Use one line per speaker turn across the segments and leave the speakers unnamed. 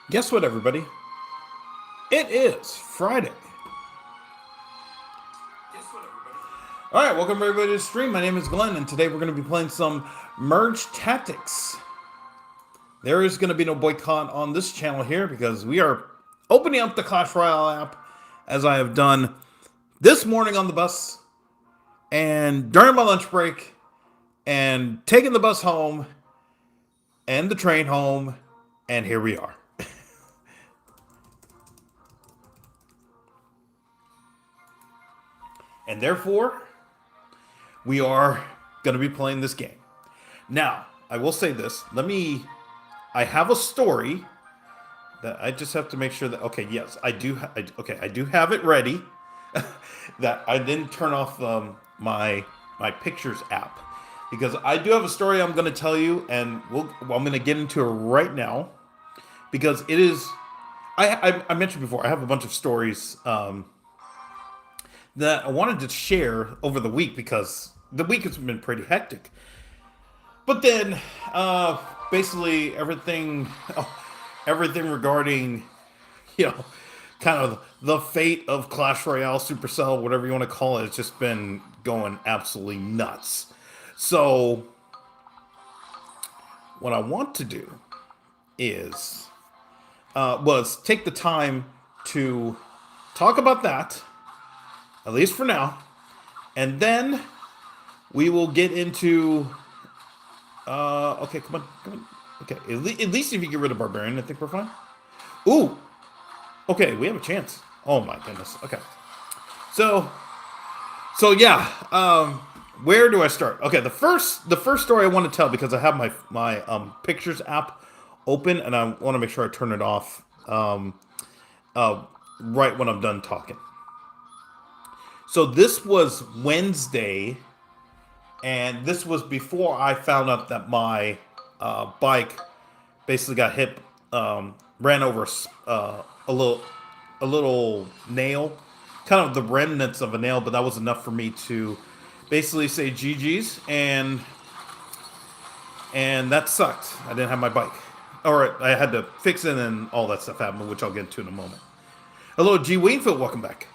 Guess what, everybody? It is Friday. All right, welcome everybody to the stream. My name is Glenn, and today we're going to be playing some Merge Tactics. There is going to be no boycott on this channel here because we are opening up the Clash Royale app as I have done this morning on the bus and during my lunch break and taking the bus home and the train home, and here we are. And therefore, we are going to be playing this game. Now, I will say this. I have a story that I just have to make sure that, okay, yes, I do have it ready. That I didn't turn off my pictures app. Because I do have a story I'm going to tell you, and I'm going to get into it right now. Because it is, I mentioned before, I have a bunch of stories that I wanted to share over the week because the week has been pretty hectic. But then, basically everything regarding, kind of the fate of Clash Royale, Supercell, whatever you want to call it, it's just been going absolutely nuts. So, what I want to do is, was take the time to talk about that, at least for now, and then we will get into. Okay, come on. Okay, at least if you get rid of Barbarian, I think we're fine. Ooh, okay, we have a chance. Oh my goodness. Okay, so yeah. Where do I start? Okay, the first story I want to tell, because I have my pictures app open and I want to make sure I turn it off right when I'm done talking. So this was Wednesday, and this was before I found out that my bike basically got hit, ran over a little nail, kind of the remnants of a nail, but that was enough for me to basically say GG's, and that sucked. I didn't have my bike, or I had to fix it, and all that stuff happened, which I'll get into in a moment. Hello, G. Wainfield, welcome back.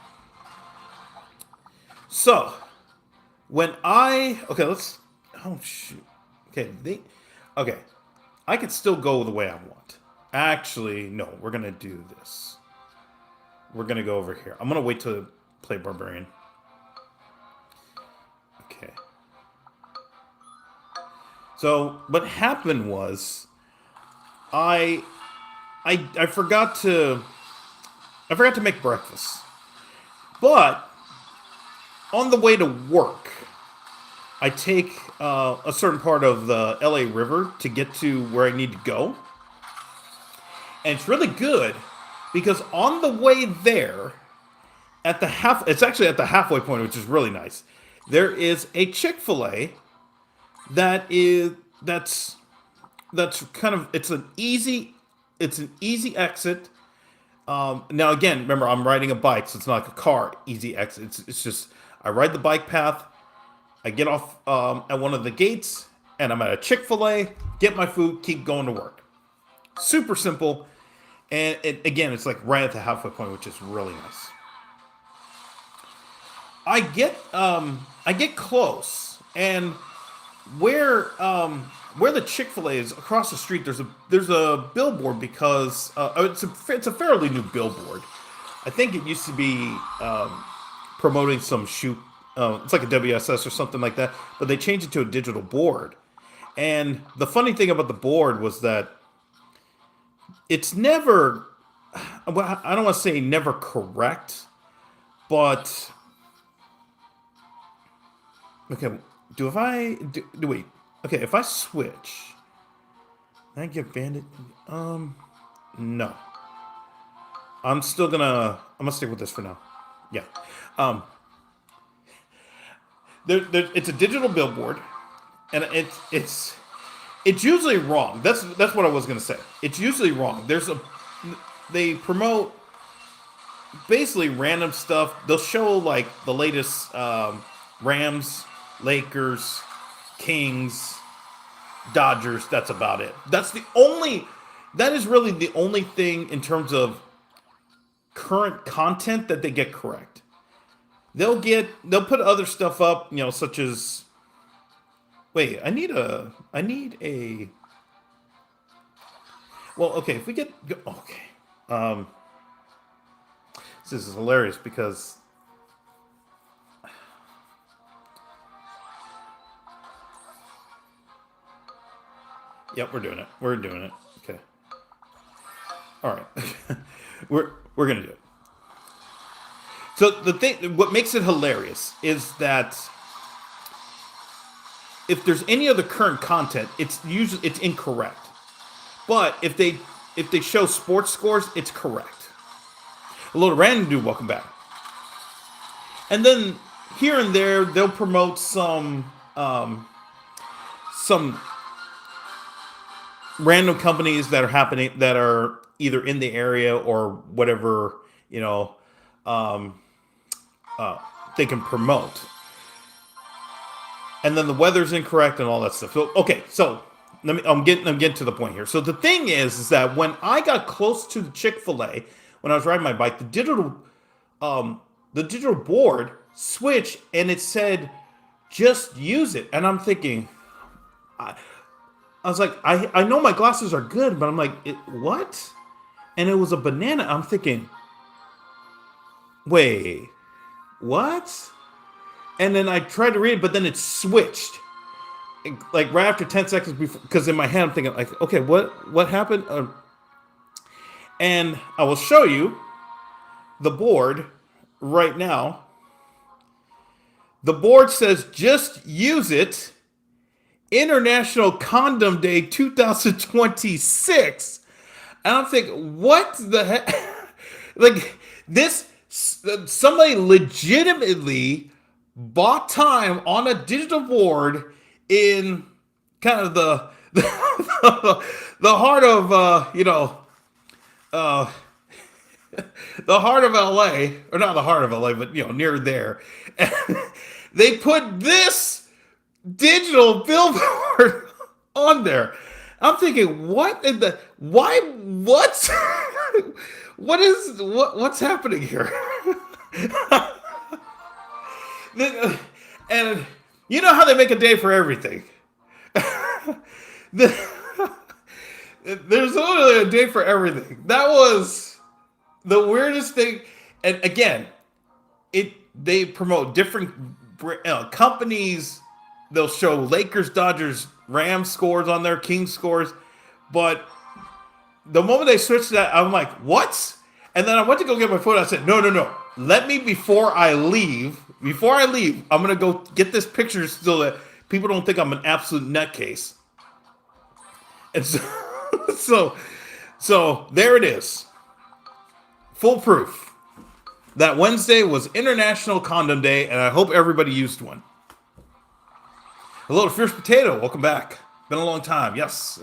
So, oh shoot, okay, I could still go the way I want. Actually, no, we're gonna do this. We're gonna go over here. I'm gonna wait to play Barbarian. Okay. So what happened was, I forgot to make breakfast, but on the way to work, I take a certain part of the LA River to get to where I need to go. And it's really good because on the way there, it's actually at the halfway point, which is really nice. There is a Chick-fil-A that's kind of, it's an easy exit. Now again, remember, I'm riding a bike, so it's not like a car easy exit. It's just, I ride the bike path, I get off at one of the gates, and I'm at a Chick-fil-A, get my food, keep going to work. Super simple, and again, it's like right at the halfway point, which is really nice. I get close, and where the Chick-fil-A is across the street, there's a billboard, because it's a fairly new billboard. I think it used to be promoting some shoot. It's like a WSS or something like that, but they changed it to a digital board. And the funny thing about the board was that it's never, well, I don't want to say never correct, but okay. Wait. Okay, if I switch, can I get bandit? No. I'm gonna stick with this for now. Yeah. It's a digital billboard, and it's usually wrong. That's what I was gonna say. It's usually wrong. They promote basically random stuff. They'll show like the latest Rams, Lakers, Kings, Dodgers. That's about it. That's the only that is really the only thing in terms of current content that they get correct. They'll put other stuff up, such as wait, I need a well, okay, if we get okay. Um this is hilarious because yep, we're doing it. We're doing it. Okay. All right. we're going to do it. So the thing what makes it hilarious is that if there's any other current content, it's incorrect. But if they show sports scores, it's correct. Hello to Random Dude, welcome back. And then here and there they'll promote some random companies that are either in the area or whatever, they can promote. And then the weather's incorrect and all that stuff. So okay, so I'm getting to the point here. So the thing is that when I got close to the Chick-fil-A, when I was riding my bike, the digital board switched and it said just use it. And I'm thinking, I was like, I know my glasses are good, but I'm like, what? And it was a banana. I'm thinking, wait, what? And then I tried to read it, but then it switched. Like right after 10 seconds before, because in my head I'm thinking, like, okay, what happened? And I will show you the board right now. The board says just use it. International Condom Day 2026. And I'm thinking, what the heck? Like, this, somebody legitimately bought time on a digital board in kind of the heart of, the heart of LA, or not the heart of LA, but, near there. And they put this digital billboard on there. I'm thinking, what's happening here? And you know how they make a day for everything. There's literally a day for everything. That was the weirdest thing. And again, they promote different companies. They'll show Lakers, Dodgers, Rams scores on there, Kings scores. But the moment they switched that, I'm like, what? And then I went to go get my phone. I said, no. Let me, before I leave, I'm going to go get this picture so that people don't think I'm an absolute nutcase. And so there it is. Full proof that Wednesday was International Condom Day, and I hope everybody used one. Hello to Fierce Potato, welcome back. Been a long time, yes.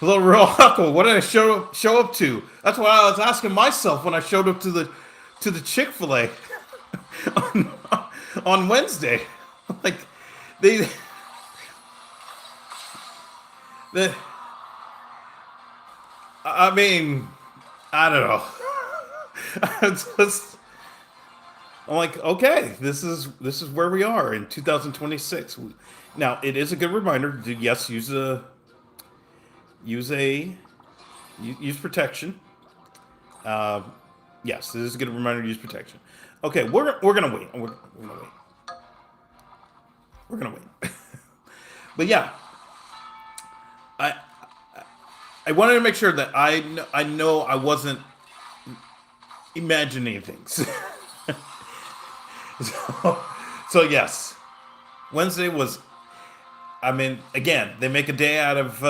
Hello, Royale. What did I show up to? That's what I was asking myself when I showed up to the Chick-fil-A on Wednesday. Like I mean, I don't know. I'm like, okay, this is where we are in 2026. Now, it is a good reminder to yes, use protection. Yes, this is a good reminder to use protection. Okay, we're gonna wait. We're gonna wait. But yeah, I wanted to make sure that I know I wasn't imagining things. So yes, Wednesday was. I mean, again, they make a day out of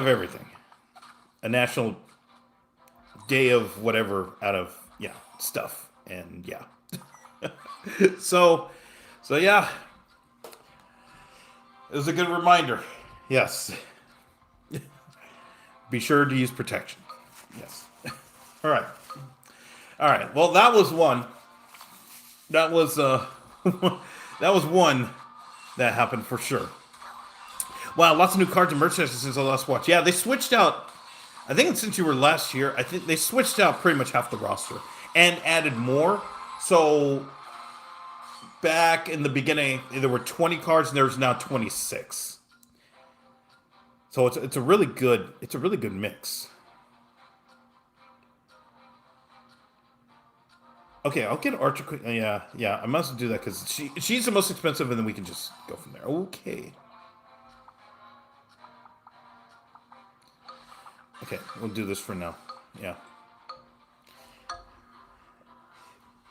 everything. A national day of whatever out of stuff, and yeah. so yeah, it was a good reminder. Yes. Be sure to use protection. Yes. All right. Well, that was one. That was that was one that happened for sure. Wow, lots of new cards and merchandise since the last watch. Yeah, they switched out. I think since you were last year, I think they switched out pretty much half the roster and added more. So back in the beginning, there were 20 cards, and there's now 26. So it's a really good mix. Okay, I'll get Archer Queen. Yeah, I must do that because she's the most expensive, and then we can just go from there. Okay. Okay, we'll do this for now. Yeah.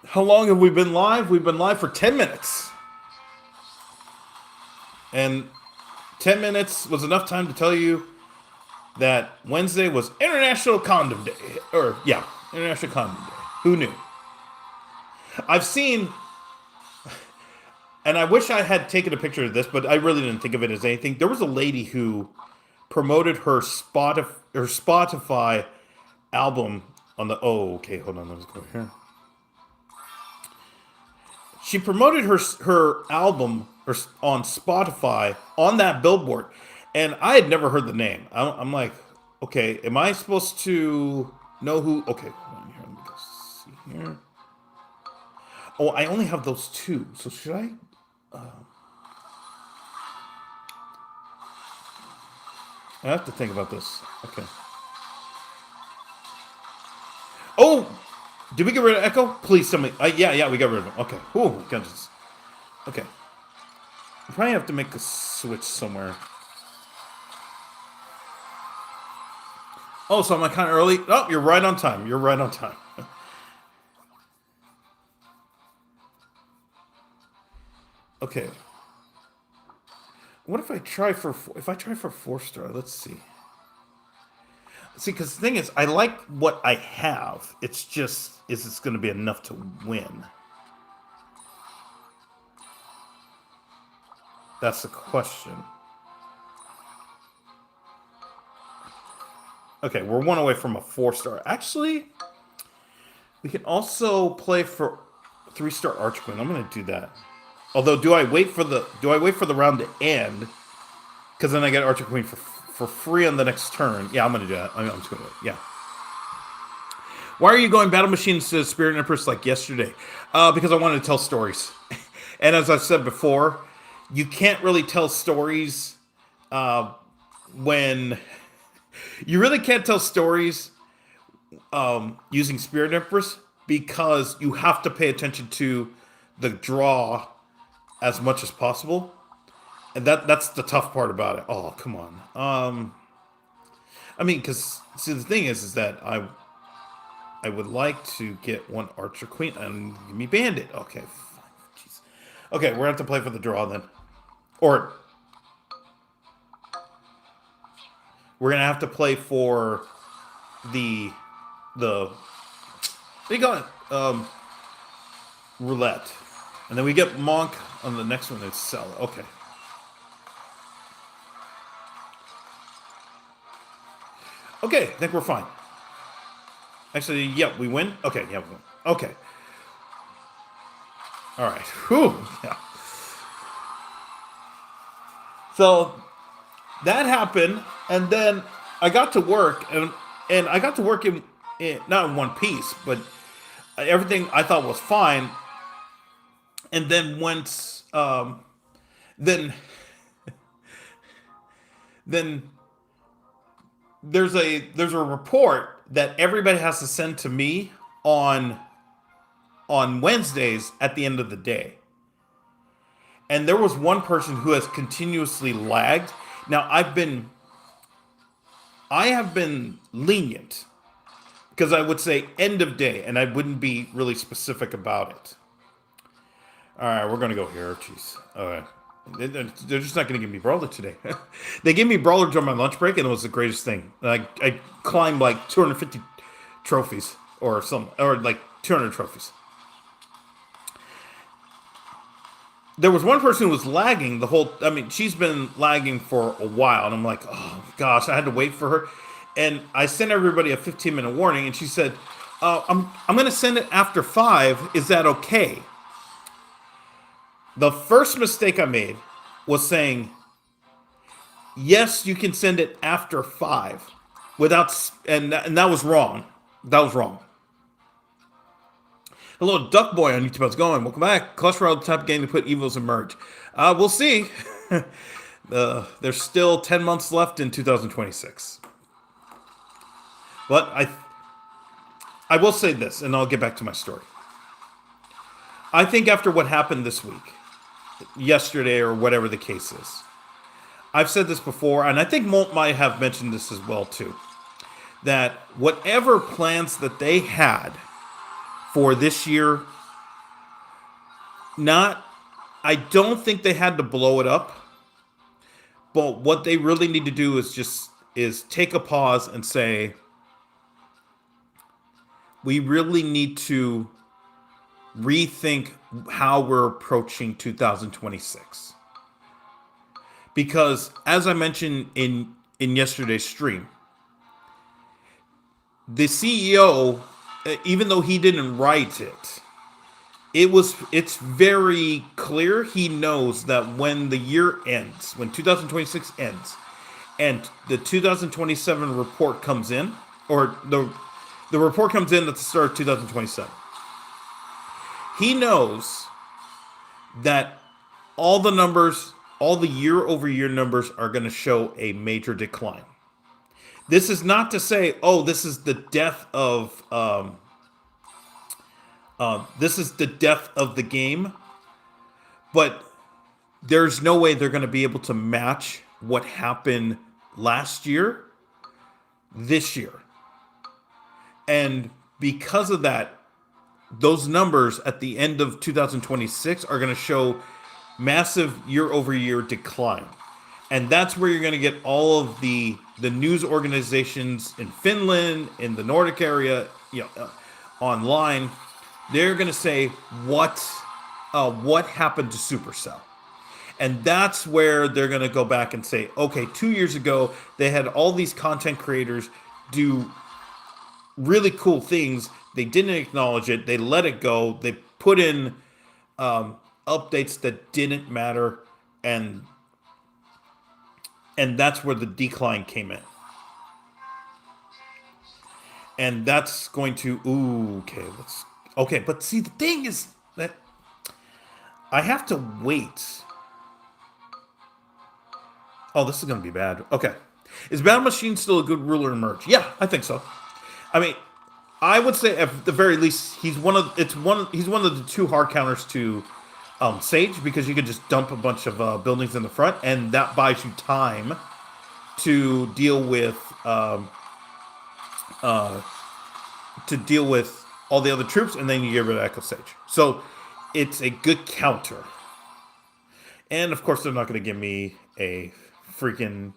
How long have we been live? We've been live for 10 minutes. And 10 minutes was enough time to tell you that Wednesday was International Condom Day. International Condom Day. Who knew? I've seen, and I wish I had taken a picture of this, but I really didn't think of it as anything. There was a lady who promoted her Spotify album on the. Oh, okay, hold on. Let's go here. She promoted her album on Spotify on that billboard, and I had never heard the name. I'm like, okay, am I supposed to know who? Okay, hold on here. Let me go see here. Oh, I only have those two. So should I? I have to think about this. Okay. Oh, did we get rid of Echo? Please tell me. Yeah, we got rid of him. Okay. Oh my goodness. Okay. I probably have to make a switch somewhere. Oh, so am I kind of early? Oh, you're right on time. You're right on time. Okay. What if I try for 4-star? Let's see. See, because the thing is, I like what I have. It's just, is this going to be enough to win? That's the question. Okay, we're one away from a 4-star. Actually, we can also play for 3-star Archqueen. I'm going to do that. Although, do I wait for the round to end? Because then I get Archer Queen for free on the next turn. Yeah, I'm going to do that. I'm just going to do it. Yeah. Why are you going Battle Machines to Spirit Empress like yesterday? Because I wanted to tell stories. And as I've said before, you can't really tell stories when... You really can't tell stories using Spirit Empress because you have to pay attention to the draw as much as possible. And that's the tough part about it. Oh, come on. I mean, because, see, the thing is that I would like to get one Archer Queen and give me Bandit. Okay, fine. Jeez. Okay, we're going to have to play for the draw then. Or we're going to have to play for the what do you call it? Roulette. And then we get Monk on the next one. It's Sell. Okay. Okay, I think we're fine. Actually, yeah, we win? Okay, yeah, we win. Okay. All right. Whew. Yeah. So that happened, and then I got to work, and I got to work in not in one piece, but everything I thought was fine. And then once, then there's a report that everybody has to send to me on Wednesdays at the end of the day. And there was one person who has continuously lagged. Now I have been lenient because I would say end of day, and I wouldn't be really specific about it. All right, we're gonna go here. Jeez. All right. They're just not going to give me Brawler today. They gave me Brawler during my lunch break, and it was the greatest thing. I climbed like 250 trophies or like 200 trophies. There was one person who was lagging the whole... I mean, she's been lagging for a while, and I'm like, oh, gosh, I had to wait for her. And I sent everybody a 15-minute warning, and she said, I'm going to send it after 5. Is that okay? The first mistake I made was saying, yes, you can send it after 5 without, and that was wrong. That was wrong. Hello, Duck Boy on YouTube. How's it going? Welcome back. Clash Royale, the type of game to put evils and merge. We'll see. There's still 10 months left in 2026. But I will say this, and I'll get back to my story. I think after what happened this week, yesterday, or whatever the case is, I've said this before, and I think Molt might have mentioned this as well too, that whatever plans that they had for this year, I don't think they had to blow it up, but what they really need to do is take a pause and say, we really need to rethink how we're approaching 2026. Because as I mentioned in yesterday's stream, the CEO, even though he didn't write it, it's very clear he knows that when the year ends, when 2026 ends, and the 2027 report comes in, or the report comes in at the start of 2027, he knows that all the numbers, all the year-over-year numbers are going to show a major decline. This is not to say, oh, this is the death of the game, but there's no way they're going to be able to match what happened last year, this year. And because of that, those numbers at the end of 2026 are going to show massive year-over-year decline. And that's where you're going to get all of the news organizations in Finland, in the Nordic area, online. They're going to say what happened to Supercell. And that's where they're going to go back and say, okay, 2 years ago, they had all these content creators do really cool things. They didn't acknowledge it. They let it go. They put in updates that didn't matter. And that's where the decline came in. And that's going to, okay, but see, the thing is that I have to wait. Oh, this is going to be bad. Okay. Is Battle Machine still a good ruler in Merge? Yeah, I think so. I mean, I would say at the very least, he's one of the 2 hard counters to Sage, because you can just dump a bunch of buildings in the front, and that buys you time to deal with all the other troops, and then you get rid of Echo Sage. So it's a good counter. And of course, they're not going to give me a freaking.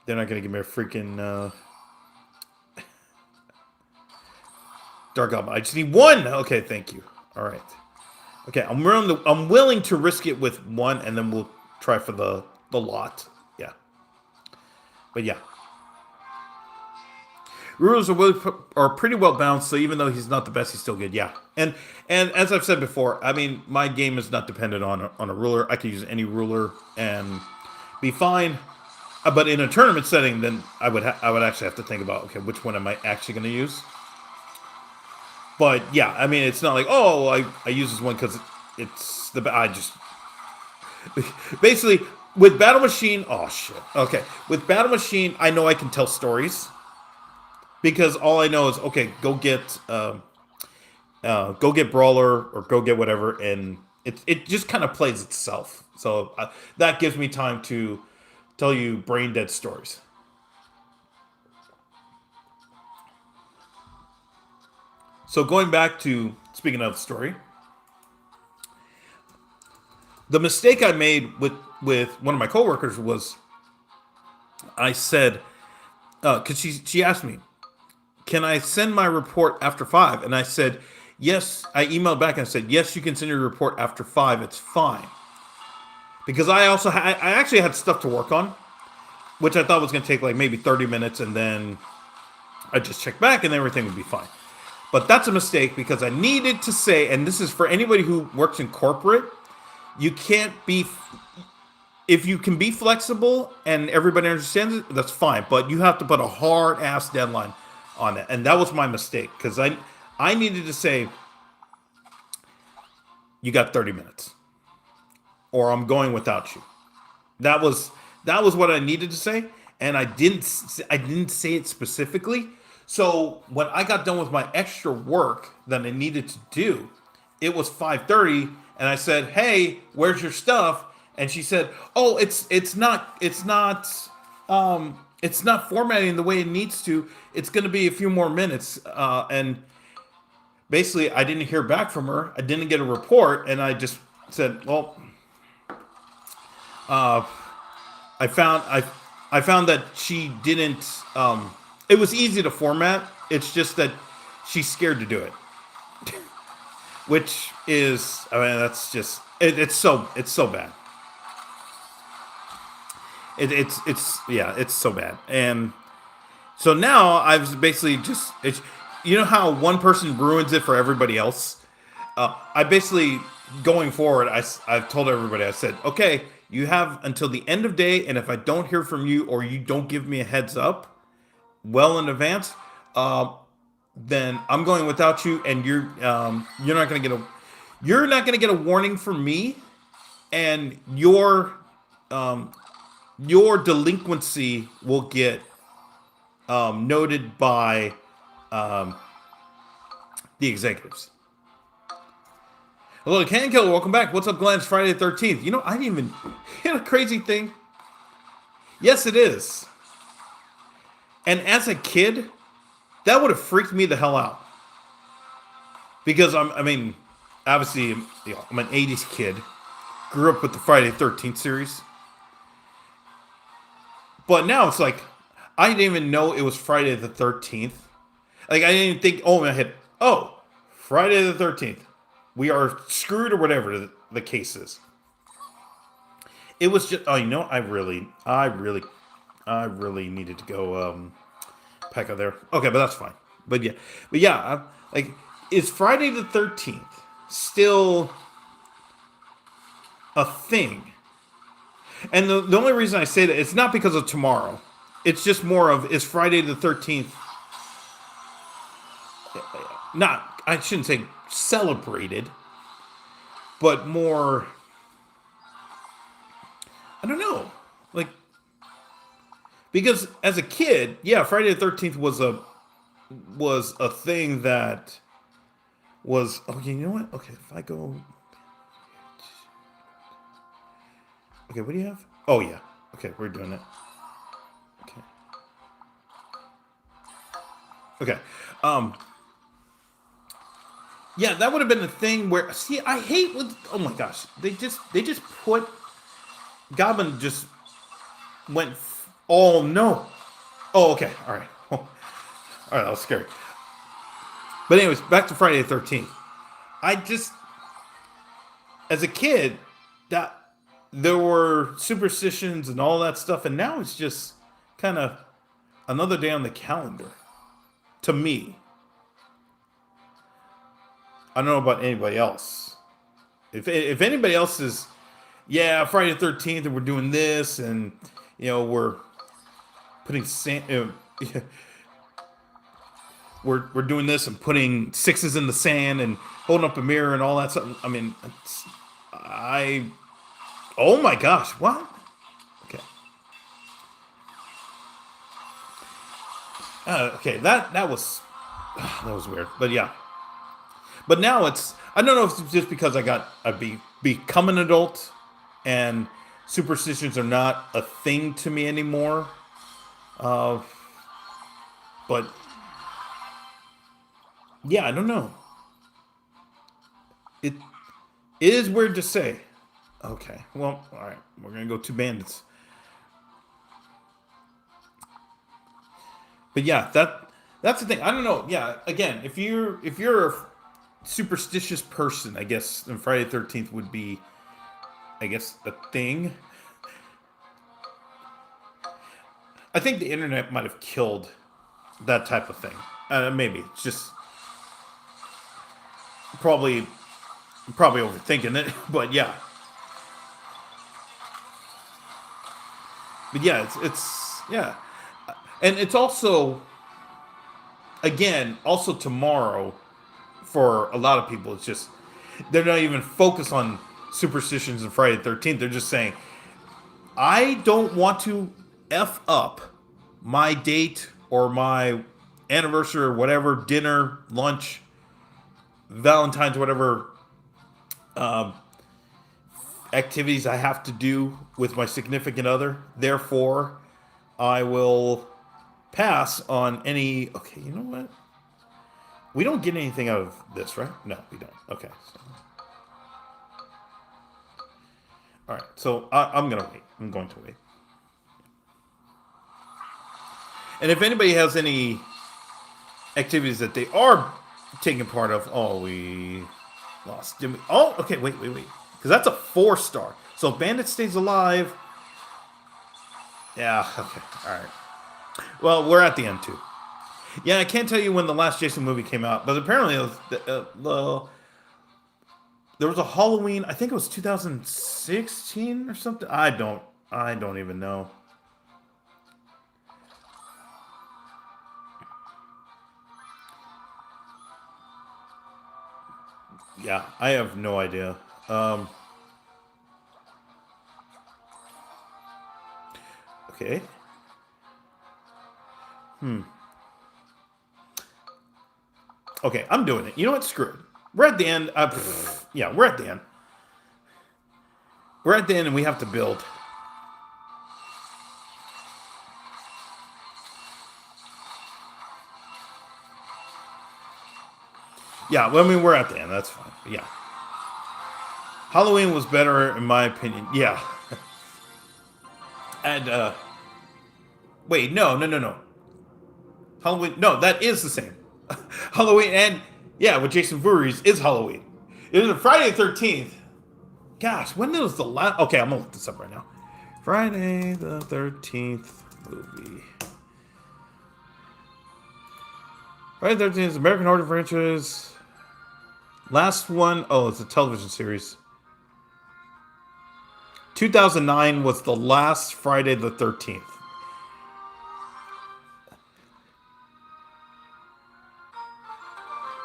They're not going to give me a freaking Dark Goblin. I just need 1. Okay, thank you. All right. Okay, I'm willing to risk it with 1, and then we'll try for the lot. Yeah. But yeah. Rulers are pretty well balanced, so even though he's not the best, he's still good. Yeah. And as I've said before, I mean, my game is not dependent on a ruler. I could use any ruler and be fine. But in a tournament setting, then I would actually have to think about, okay, which one am I actually going to use? But yeah, I mean, it's not like, oh, I use this one because it's I just basically with Battle Machine. Oh shit. Okay, with Battle Machine, I know I can tell stories because all I know is, okay, go get Brawler or go get whatever, and it just kind of plays itself. So that gives me time to tell you brain dead stories. So going back to, speaking of story, the mistake I made with one of my coworkers was, I said, because she asked me, can I send my report after 5? And I said, yes. I emailed back and I said, yes, you can send your report after 5. It's fine. Because I actually had stuff to work on, which I thought was going to take like maybe 30 minutes, and then I just check back and everything would be fine. But that's a mistake, because I needed to say, and this is for anybody who works in corporate, you can't be if you can be flexible and everybody understands it, that's fine. But you have to put a hard ass deadline on it, and that was my mistake because I needed to say you got 30 minutes, or I'm going without you. That was that was what I needed to say, and I didn't say it specifically. So when I got done with my extra work that I needed to do, it was 5:30, and I said, "Hey, where's your stuff?" And she said, "Oh, it's not formatting the way it needs to. It's going to be a few more minutes." And basically, I didn't hear back from her. I didn't get a report, and I just said, "Well, I found that she didn't. It was easy to format. It's just that she's scared to do it, which is, I mean, that's just it's so bad. It's yeah, it's so bad. And so now I've basically just it's you know how one person ruins it for everybody else. I basically going forward, I've told everybody. I said, okay, you have until the end of day, and if I don't hear from you or you don't give me a heads up well in advance, uh, then I'm going without you, and you're not gonna get a warning from me, and your delinquency will get noted by the executives. Hello, Can Killer. Welcome back. What's up, Glenn? It's Friday the 13th. You know, I didn't even. You know, crazy thing. Yes, it is. And as a kid, that would have freaked me the hell out. Because I mean, obviously, I'm an 80s kid. Grew up with the Friday the 13th series. But now it's like, I didn't even know it was Friday the 13th. Like, I didn't even think, oh, in my head, oh, Friday the 13th. We are screwed or whatever the case is. It was just, oh, you know, I really needed to go peck out there. Okay, but that's fine. But yeah, like, is Friday the 13th still a thing? And the only reason I say that, it's not because of tomorrow. It's just more of, is Friday the 13th, not, I shouldn't say celebrated, but more, I don't know. Like, because as a kid, yeah, Friday the 13th was a thing that was, okay, you know what? Okay, if I go, okay, what do you have? Oh, yeah. Okay, we're doing it. Okay. Okay. Yeah, that would have been the thing where, see, I hate with, oh my gosh, they just put, Goblin just went, oh no. Oh, okay, all right. All right, that was scary. But anyways, back to Friday the 13th. I just, as a kid, that there were superstitions and all that stuff, and now it's just kind of another day on the calendar to me. I don't know about anybody else. If anybody else is, yeah, Friday the 13th, and we're doing this, and we're putting sand, we're doing this and putting sixes in the sand and holding up a mirror and all that stuff. I mean, oh my gosh, what? Okay. Okay, that was weird, but yeah. But now I don't know if it's just because become an adult and superstitions are not a thing to me anymore. But yeah, I don't know. It is weird to say. Okay, well, all right, we're gonna go two bandits. But yeah, that's the thing. I don't know. Yeah, again, if you're a superstitious person, I guess, then Friday the 13th would be, I guess, a thing. I think the internet might have killed that type of thing. Maybe it's just probably overthinking it, but yeah. But yeah, it's yeah, and it's also again also tomorrow for a lot of people. It's just they're not even focused on superstitions and Friday the 13th. They're just saying I don't want to f up my date or my anniversary or whatever dinner, lunch, Valentine's, whatever activities I have to do with my significant other. Therefore, I will pass on any. Okay, you know what? We don't get anything out of this, right? No, we don't. Okay. So, all right. So I'm gonna wait. I'm going to wait. And if anybody has any activities that they are taking part of, oh, we lost. Oh, okay. Wait. Because that's a 4-star. So if Bandit stays alive. Yeah. Okay. All right. Well, we're at the end too. Yeah, I can't tell you when the last Jason movie came out, but apparently it was, there was a Halloween. I think it was 2016 or something. I don't even know. Yeah, I have no idea. Okay. Okay, I'm doing it. You know what? Screw it. We're at the end. Yeah, we're at the end. We're at the end, and we have to build. Yeah, well, I mean, we're at the end. That's fine. Yeah. Halloween was better, in my opinion. Yeah. And, wait, no. Halloween, no, that is the same. Halloween, and, yeah, with Jason Voorhees is Halloween. It was Friday the 13th. Gosh, when was the last. Okay, I'm going to look this up right now. Friday the 13th movie. Friday the 13th is American Horror franchise. Last one, oh, it's a television series. 2009 was the last Friday the 13th.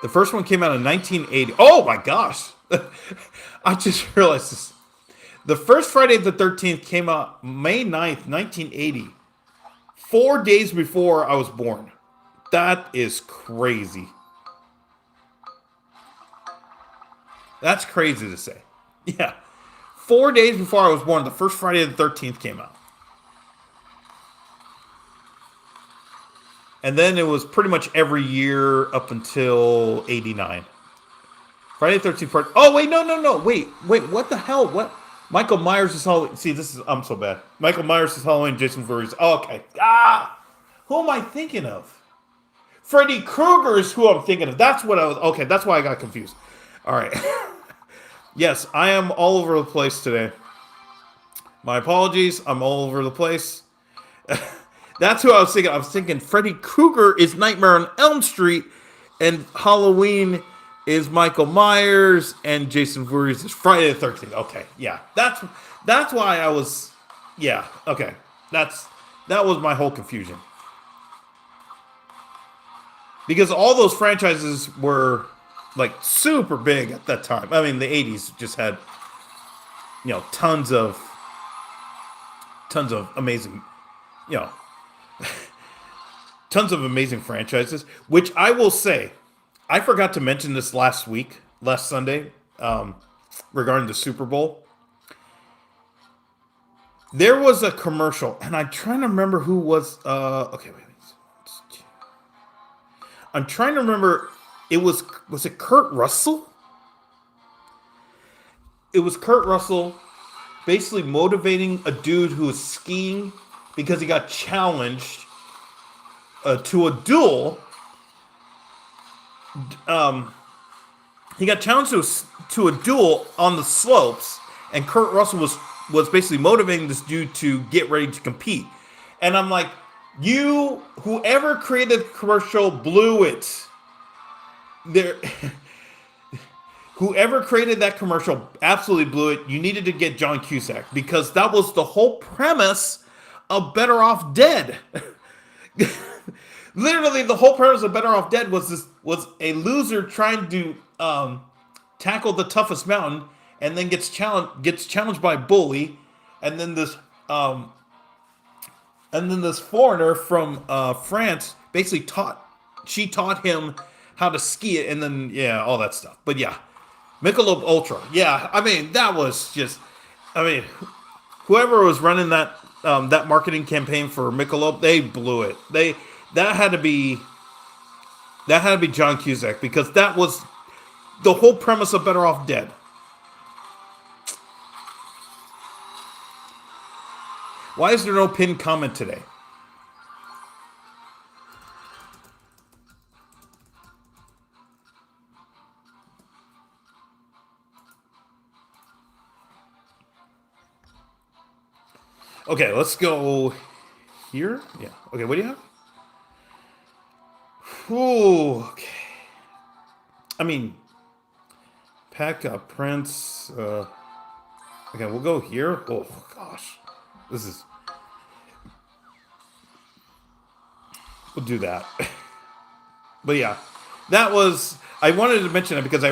The first one came out in 1980. Oh my gosh! I just realized this. The first Friday the 13th came out May 9th, 1980. 4 days before I was born. That is crazy. That's crazy to say. Yeah. 4 days before I was born, the first Friday the 13th came out. And then it was pretty much every year up until 89. Friday the 13th part. Oh, wait, no. Wait, what the hell? What? Michael Myers is Halloween. See, I'm so bad. Michael Myers is Halloween, Jason Voorhees. Oh, okay. Who am I thinking of? Freddy Krueger is who I'm thinking of. That's what I was. Okay, that's why I got confused. All right. Yes, I am all over the place today. My apologies. I'm all over the place. That's who I was thinking. I was thinking Freddy Krueger is Nightmare on Elm Street, and Halloween is Michael Myers, and Jason Voorhees is Friday the 13th. Okay, yeah, that's why I was. Yeah, okay, that was my whole confusion because all those franchises were like super big at that time. I mean, the 80s just had tons of amazing, you know, tons of amazing franchises, which I will say, I forgot to mention this last Sunday, regarding the Super Bowl. There was a commercial, and I'm trying to remember who was. Okay, wait. I'm trying to remember. Was it Kurt Russell? It was Kurt Russell, basically motivating a dude who was skiing because he got challenged to a duel. He got challenged to a duel on the slopes, and Kurt Russell was basically motivating this dude to get ready to compete. And I'm like, whoever created the commercial blew it. Whoever created that commercial absolutely blew it. You needed to get John Cusack because that was the whole premise of Better Off Dead. Literally, the whole premise of Better Off Dead was a loser trying to tackle the toughest mountain, and then gets challenged by a bully, and then this foreigner from France basically taught him how to ski it, and then all that stuff. But yeah, Michelob Ultra. Yeah, I mean that was just, I mean, whoever was running that marketing campaign for Michelob, they blew it. That had to be John Cusack, because that was the whole premise of Better Off Dead. Why is there no pinned comment today? Okay, let's go here. Yeah. Okay, what do you have? Ooh, okay. I mean, pack up Prince. Okay, we'll go here. Oh gosh, this is. We'll do that. But yeah, that was. I wanted to mention it because I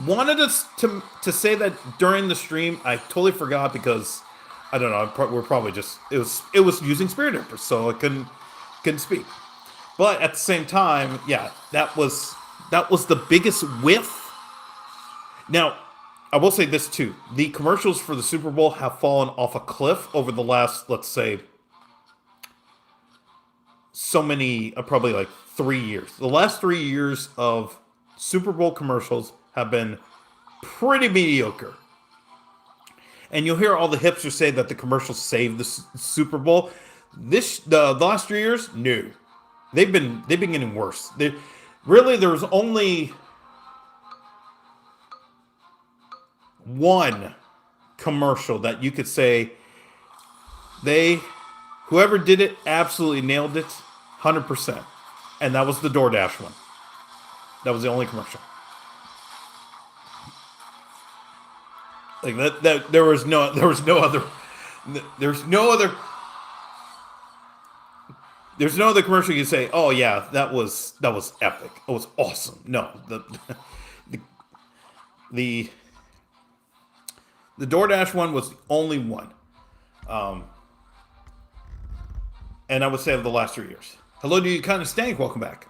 wanted us to say that during the stream. I totally forgot because I don't know. We're probably just it was using Spirit Empress, so I couldn't speak. But at the same time, yeah, that was the biggest whiff. Now, I will say this too: the commercials for the Super Bowl have fallen off a cliff over the last, let's say, so many, probably like 3 years. The last 3 years of Super Bowl commercials have been pretty mediocre. And you'll hear all the hipsters say that the commercials saved the Super Bowl. The last 3 years, no. They've been getting worse. There was only one commercial that you could say whoever did it absolutely nailed it, 100%, and that was the DoorDash one. That was the only commercial. Like that there was no other commercial you say, oh yeah, that was epic. It was awesome. No, the DoorDash one was the only one. And I would say of the last 3 years. Hello, do you kind of stank? Welcome back.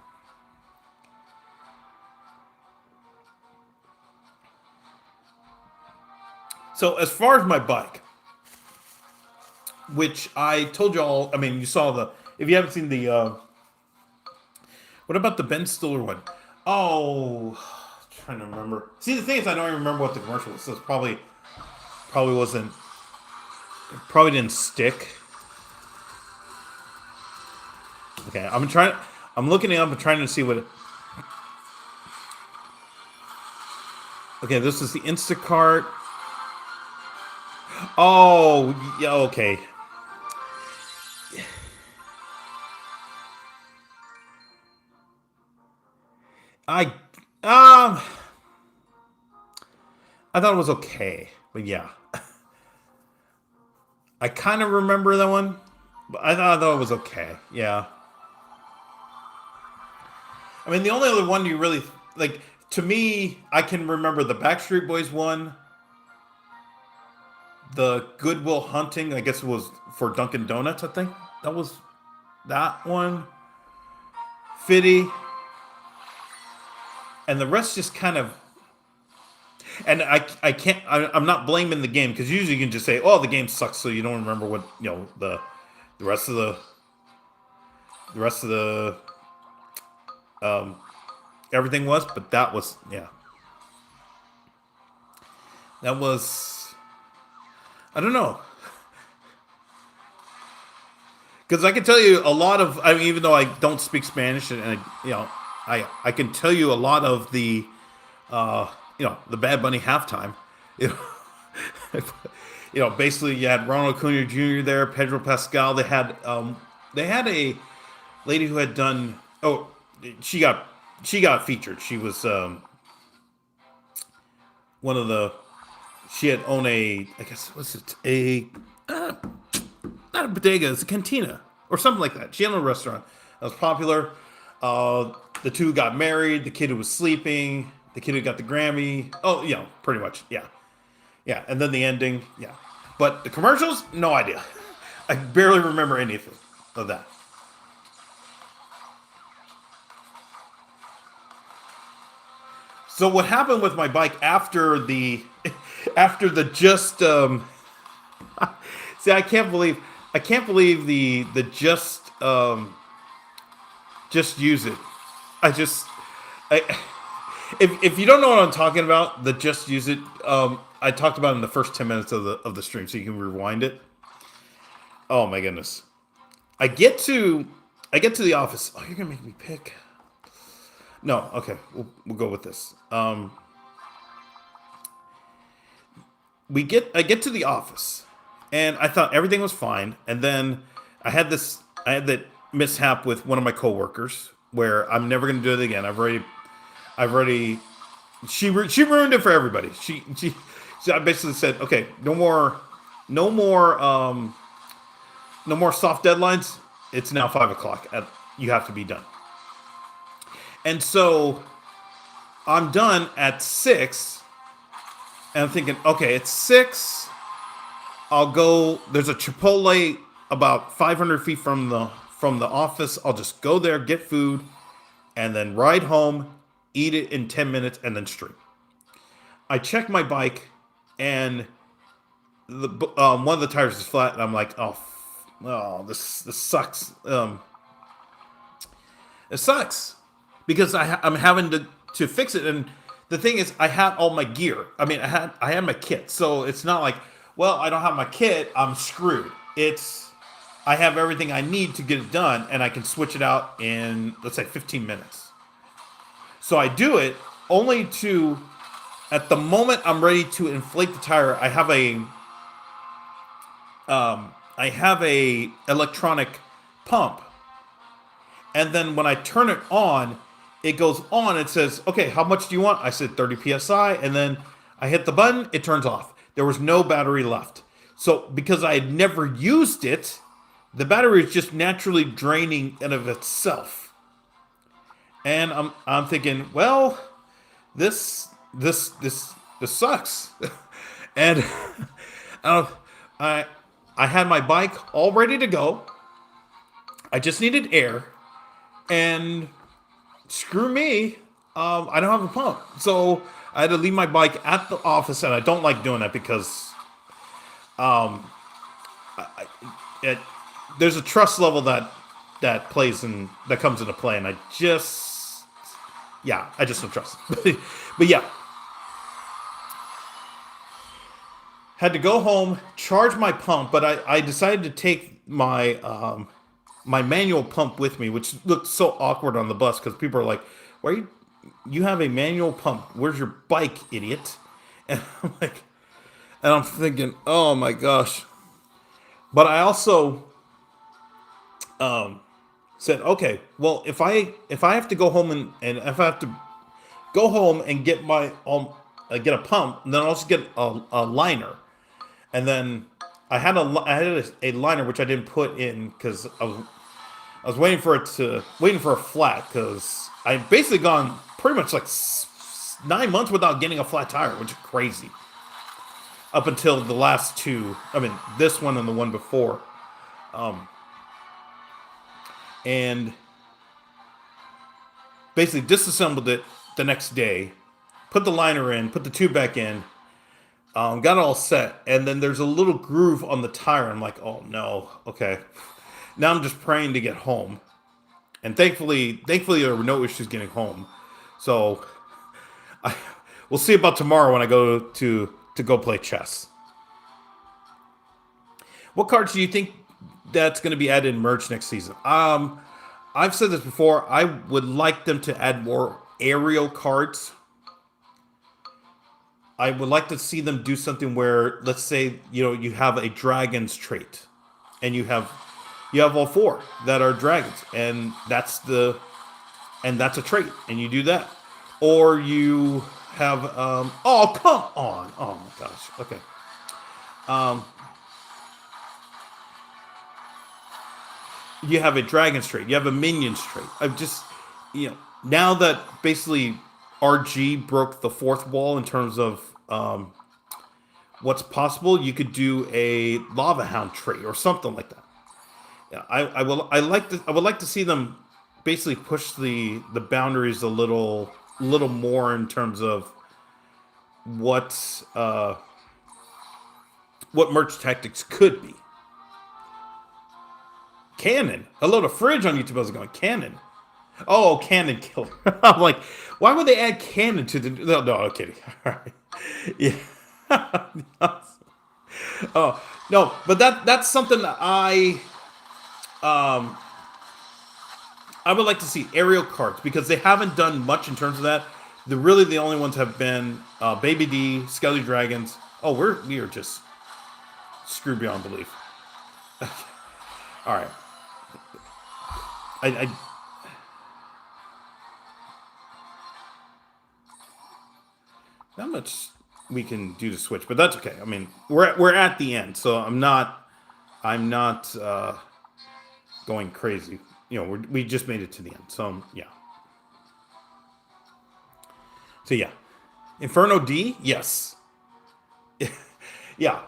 So as far as my bike, which I told you all, I mean, you saw if you haven't seen what about the Ben Stiller one? Oh, I'm trying to remember. See, the thing is, I don't even remember what the commercial was. So it probably didn't stick. Okay, I'm looking it up and trying to see what. Okay, this is the Instacart. Oh, yeah, okay. I thought it was okay, but yeah. I kind of remember that one, but I thought it was okay. Yeah. I mean, the only other one you really like, to me, I can remember the Backstreet Boys one, the Goodwill Hunting. I guess it was for Dunkin' Donuts. I think that was that one. Fitty, and the rest just kind of. And I can't. I'm not blaming the game, because usually you can just say, "Oh, the game sucks," so you don't remember what the rest of the everything was. But that was that was, I don't know, because I can tell you a lot of. I mean, even though I don't speak Spanish, and I can tell you a lot of the. The Bad Bunny halftime. Basically you had Ronald Acuna Jr. there, Pedro Pascal. They had a lady who had done. Oh, she got featured. She was one of the. She had owned I guess was it a. a bodega. It's a cantina or something like that. She had a restaurant that was popular. The two got married. The kid who was sleeping. The kid who got the Grammy. Oh, pretty much. Yeah. Yeah. And then the ending. Yeah. But the commercials, no idea. I barely remember anything of that. So what happened with my bike after the just see, I can't believe the just use it. I just I if you don't know what I'm talking about, the just use it. I talked about it in the first 10 minutes of the stream, so you can rewind it. Oh my goodness! I get to I get to the office. Oh, you're gonna make me pick. No, okay, we'll go with this. I get to the office, and I thought everything was fine, and then I had that mishap with one of my coworkers where I'm never going to do it again. I've already she ruined it for everybody. So I basically said, okay, no more no more soft deadlines. It's now 5 o'clock. You have to be done. And so I'm done at 6, and I'm thinking, okay, it's 6. I'll go. There's a Chipotle about 500 feet from the office. I'll just go there, get food, and then ride home, eat it in 10 minutes, and then stream. I check my bike, and one of the tires is flat, and I'm like, this sucks. It sucks because I'm having to fix it, and the thing is, I had all my gear. I mean, I had my kit, so it's not like, well, I don't have my kit, I'm screwed. I have everything I need to get it done, and I can switch it out in, let's say, 15 minutes. So I do it only to, at the moment I'm ready to inflate the tire, I have a electronic pump, and then when I turn it on, it goes on. It says, okay, how much do you want? I said 30 psi, and then I hit the button, it turns off. There was no battery left. So because I had never used it, the battery is just naturally draining in of itself. And I'm thinking, well, this sucks. And I had my bike all ready to go. I just needed air, and screw me, I don't have a pump. So I had to leave my bike at the office, and I don't like doing that because there's a trust level that comes into play, and I just don't trust it. But yeah, had to go home, charge my pump, but I decided to take my my manual pump with me, which looked so awkward on the bus because people are like, "Why you have a manual pump? Where's your bike, idiot?" And I'm thinking, "Oh my gosh!" But I also said, "Okay, well, if I have to go home and if I have to go home and get get a pump, then I'll just get a liner." And then I had a liner which I didn't put in because I was waiting for a flat, because I've basically gone pretty much like 9 months without getting a flat tire, which is crazy. Up until the last two, I mean, this one and the one before, and basically disassembled it the next day, put the liner in, put the tube back in, got it all set, and then there's a little groove on the tire. I'm like, oh no, okay. Now I'm just praying to get home, and thankfully there were no issues getting home. So we'll see about tomorrow when I go to go play chess. What cards do you think that's going to be added in merge next season? I've said this before. I would like them to add more aerial cards. I would like to see them do something where, let's say, you have a dragon's trait, and you have all 4 that are dragons, and that's a trait, and you do that. Or you have oh, come on. Oh my gosh. Okay. you have a dragon's trait, you have a minion's trait. I've just, now that basically RG broke the fourth wall in terms of what's possible, you could do a lava hound trait or something like that. Yeah, I would like to see them basically push the boundaries a little more in terms of what what merch tactics could be. Cannon. Hello to Fridge on YouTube. I was going Cannon. Oh, Cannon killer. I'm like, why would they add Cannon to the? No, no, I'm kidding. All right. Yeah. Oh no, but that's something that um I would like to see aerial cards because they haven't done much in terms of that. The only ones have been Baby D, Skelly Dragons. Oh, we are just screwed beyond belief. All right, I not much we can do to switch, but that's okay. I mean, we're at the end, so I'm not going crazy. We just made it to the end, so yeah. So yeah, Inferno D, yes. Yeah,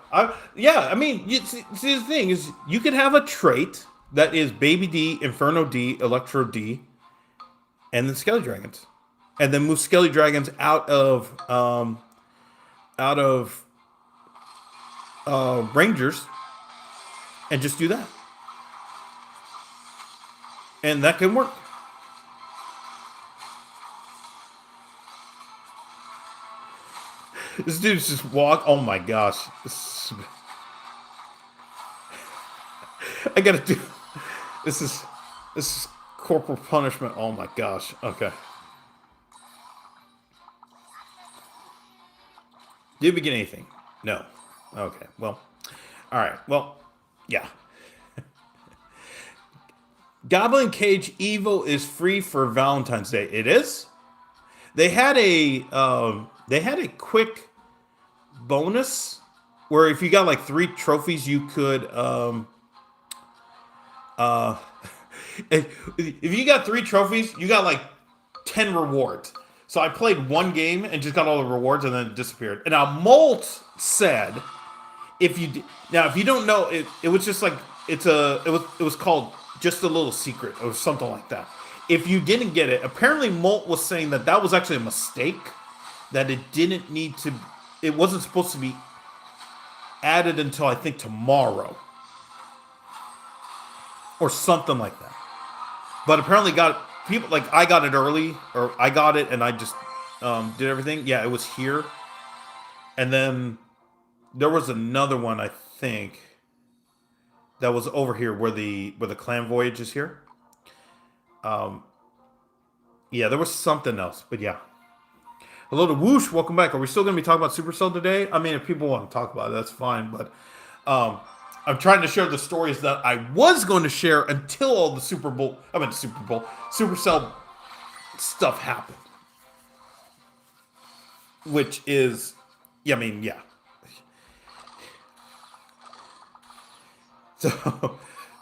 yeah. I mean, see, the thing is, you could have a trait that is Baby D, Inferno D, Electro D, and then Skelly Dragons, and then move Skelly Dragons out of Rangers, and just do that, and that can work. This dude's just walk. Oh my gosh, I gotta do. This is this is corporal punishment. Oh my gosh. Okay. Did we get anything? No. Okay. Well. All right. Well. Yeah. Goblin Cage Evo is free for Valentine's Day. It is. They had a quick bonus where if you got like 3 trophies, you could uh if you got 3 trophies, you got like 10 rewards. So I played one game and just got all the rewards and then it disappeared. And now Molt said if you don't know it was just like it was called just a little secret or something like that. If you didn't get it, apparently Molt was saying that was actually a mistake, that it wasn't supposed to be added until I think tomorrow or something like that. But apparently got people like I got it early, or I got it and I just did everything. Yeah, it was here, and then there was another one I think that was over here where the clan voyage is here. Um, yeah, there was something else, but yeah. Hello to Whoosh, welcome back. Are we still going to be talking about Supercell today? I mean, if people want to talk about it, that's fine. But I'm trying to share the stories that I was going to share until all the Supercell stuff happened. Which is, yeah, I mean, yeah.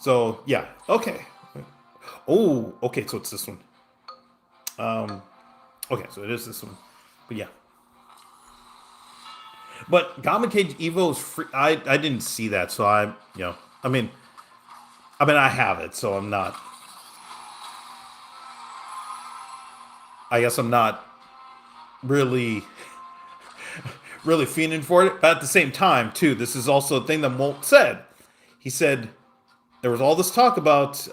So yeah, okay. Oh, okay, so it's this one. Okay, so it is this one. But yeah. But Goblin Cage Evo is free. I didn't see that, so I mean I have it, so I'm not. I guess I'm not really fiending for it. But at the same time, too, this is also a thing that Molt said. He said there was all this talk about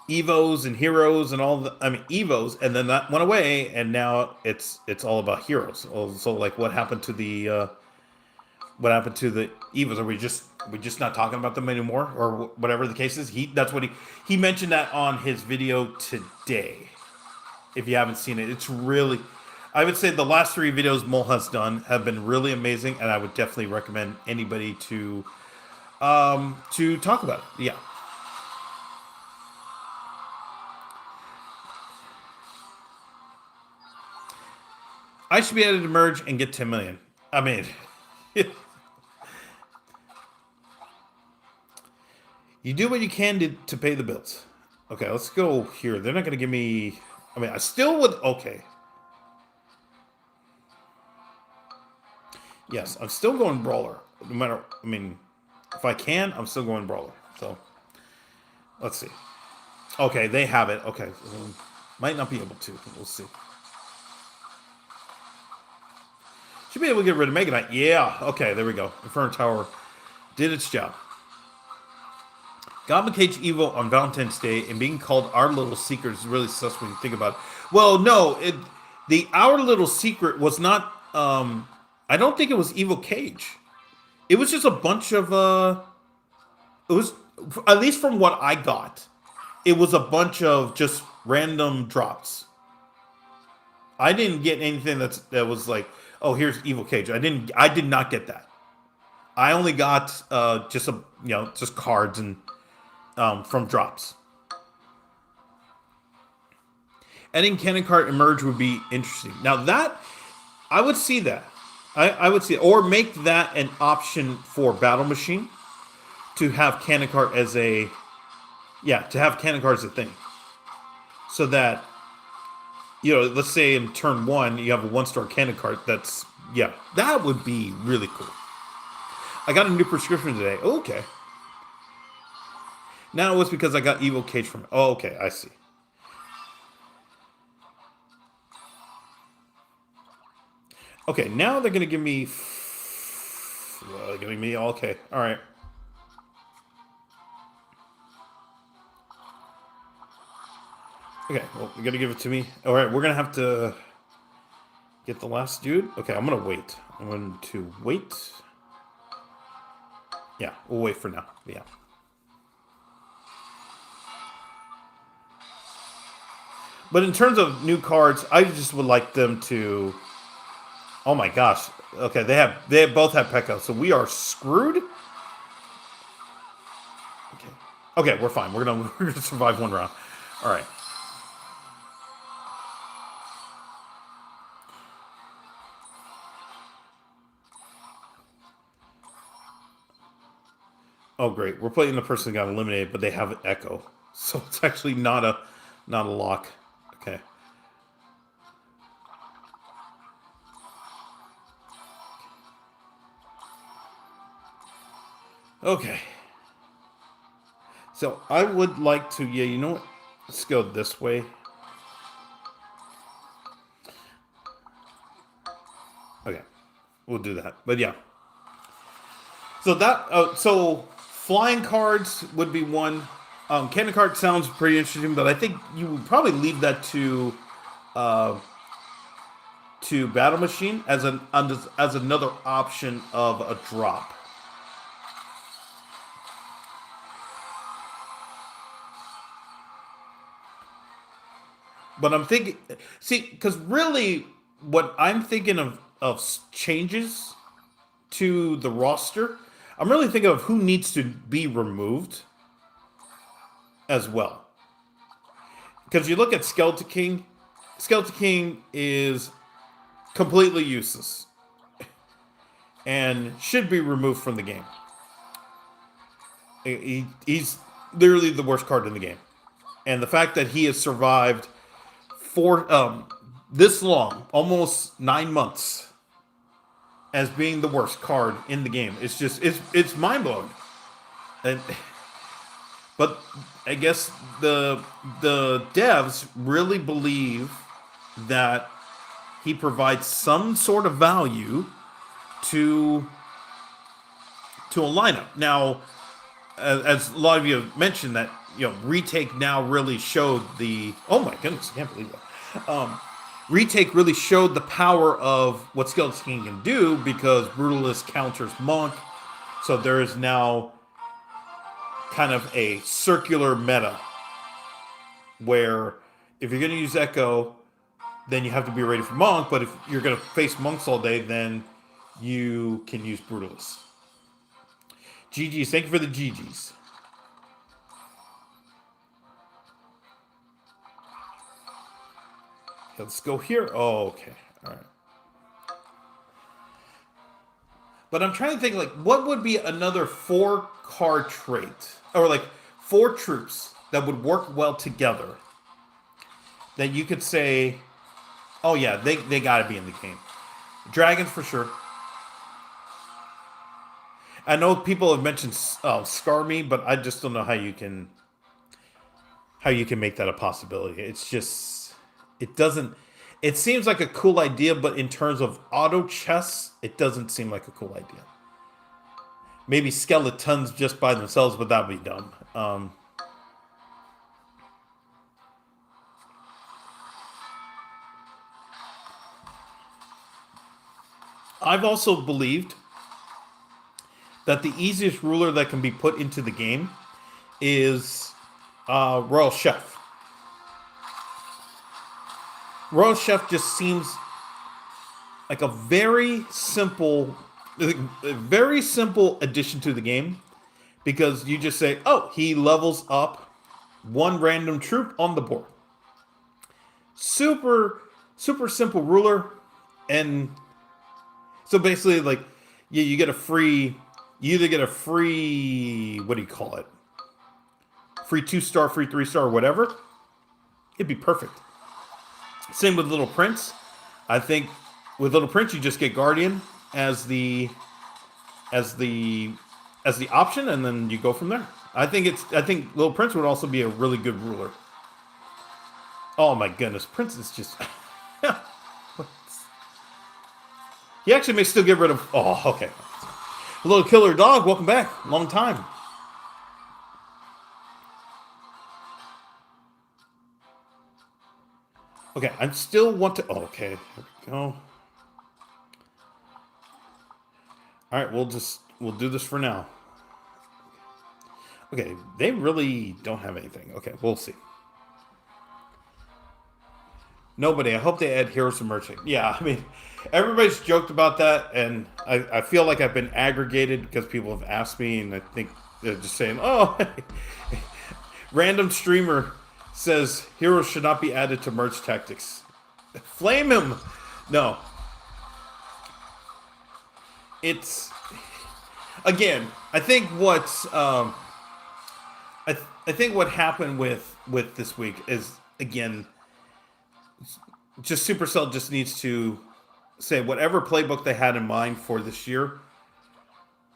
Evos and heroes and Evos, and then that went away, and now it's all about heroes. So like, what happened to the Evos? Are we just not talking about them anymore, or whatever the case is? That's what he mentioned that on his video today. If you haven't seen it, it's really, I would say the last 3 videos Mole has done have been really amazing, and I would definitely recommend anybody to talk about it. Yeah. I should be able to merge and get 10 million. I mean, You do what you can to pay the bills. Okay, let's go here. They're not going to give me. I mean, I still would. Okay. Yes, I'm still going brawler. No matter. I mean, if I can, I'm still going brawler. So, let's see. Okay, they have it. Okay. Might not be able to. We'll see. Should be able to get rid of Mega Knight. Yeah. Okay, there we go. Inferno Tower did its job. Goblin Cage Evo on Valentine's Day and being called Our Little Secret is really sus when you think about it. Well, no, the Our Little Secret was not. I don't think it was Evo Cage. It was just a bunch of. It was, at least from what I got, it was a bunch of just random drops. I didn't get anything that was like, oh, here's Evo Cage. I did not get that. I only got just just cards and from drops. Adding cannon cart emerge would be interesting. Now that I would see that. I would see, or make that an option for Battle Machine to have cannon cart as a, to have cannon cart as a thing, so that let's say in turn one you have a 1-star cannon cart. That would be really cool. I got a new prescription today. Okay. Now it was because I got Evo Cage from it. Oh, okay, I see. Okay, now they're gonna give me. Well, they're giving me. Okay, all right. Okay, well, you're gonna give it to me. All right, we're gonna have to get the last dude. Okay, I'm gonna wait. I'm going to wait. Yeah, we'll wait for now. Yeah. But in terms of new cards, I just would like them to. Oh my gosh. Okay, they both have Pekka, so we are screwed. Okay. Okay, we're fine. We're gonna survive one round. All right. Oh great. We're playing the person who got eliminated, but they have an Echo. So it's actually not a lock. Okay. Okay. So I would like to, you know what? Let's go this way. Okay. We'll do that. But yeah. So so flying cards would be one. Cannon card sounds pretty interesting, but I think you would probably leave that to Battle Machine as another option of a drop. But I'm thinking, see, because really, what I'm thinking of changes to the roster, I'm really thinking of who needs to be removed as well. Because you look at Skeleton King, Skeleton King is completely useless and should be removed from the game. He's literally the worst card in the game, and the fact that he has survived for this long, almost 9 months, as being the worst card in the game, it's mind blowing. And but I guess the devs really believe that he provides some sort of value to a lineup. Now, as a lot of you have mentioned, that retake now really showed the. Oh my goodness, I can't believe that. Retake really showed the power of what Skeleton King can do, because Brutalist counters Monk, so there is now kind of a circular meta where if you're going to use Echo, then you have to be ready for Monk, but if you're going to face Monks all day, then you can use Brutalist. GG's. Thank you for the GG's. Let's go here. Oh, okay. All right. But I'm trying to think, like, what would be another 4-card trait? Or, like, 4 troops that would work well together that you could say, oh, yeah, they got to be in the game. Dragons, for sure. I know people have mentioned Scar Me, but I just don't know how you can make that a possibility. It's just, it doesn't, it seems like a cool idea, but in terms of auto chess, it doesn't seem like a cool idea. Maybe skeletons just by themselves, but that would be dumb. I've also believed that the easiest ruler that can be put into the game is Royal Chef. Royal Chef just seems like a very simple addition to the game, because you just say, oh, he levels up one random troop on the board. Super simple ruler, and so basically, like, you get a free, you either get a free, what do you call it? Free 2-star, free 3-star, whatever. It'd be perfect. Same with Little Prince. I think with Little Prince, you just get Guardian as the option, and then you go from there. I think Little Prince would also be a really good ruler. Oh my goodness, Prince is just. He actually may still get rid of. Oh, okay. Hello, Killer Dog. Welcome back. Long time. Okay, I still want to. Oh, okay, here we go. All right, we'll do this for now. Okay, they really don't have anything. Okay, we'll see. Nobody. I hope they add Heroes of Merchant. Yeah, I mean, everybody's joked about that, and I feel like I've been aggregated because people have asked me, and I think they're just saying, oh, random streamer says heroes should not be added to merge tactics. Flame him! No. It's, again, I think I think what happened with this week is, again, just Supercell just needs to say whatever playbook they had in mind for this year.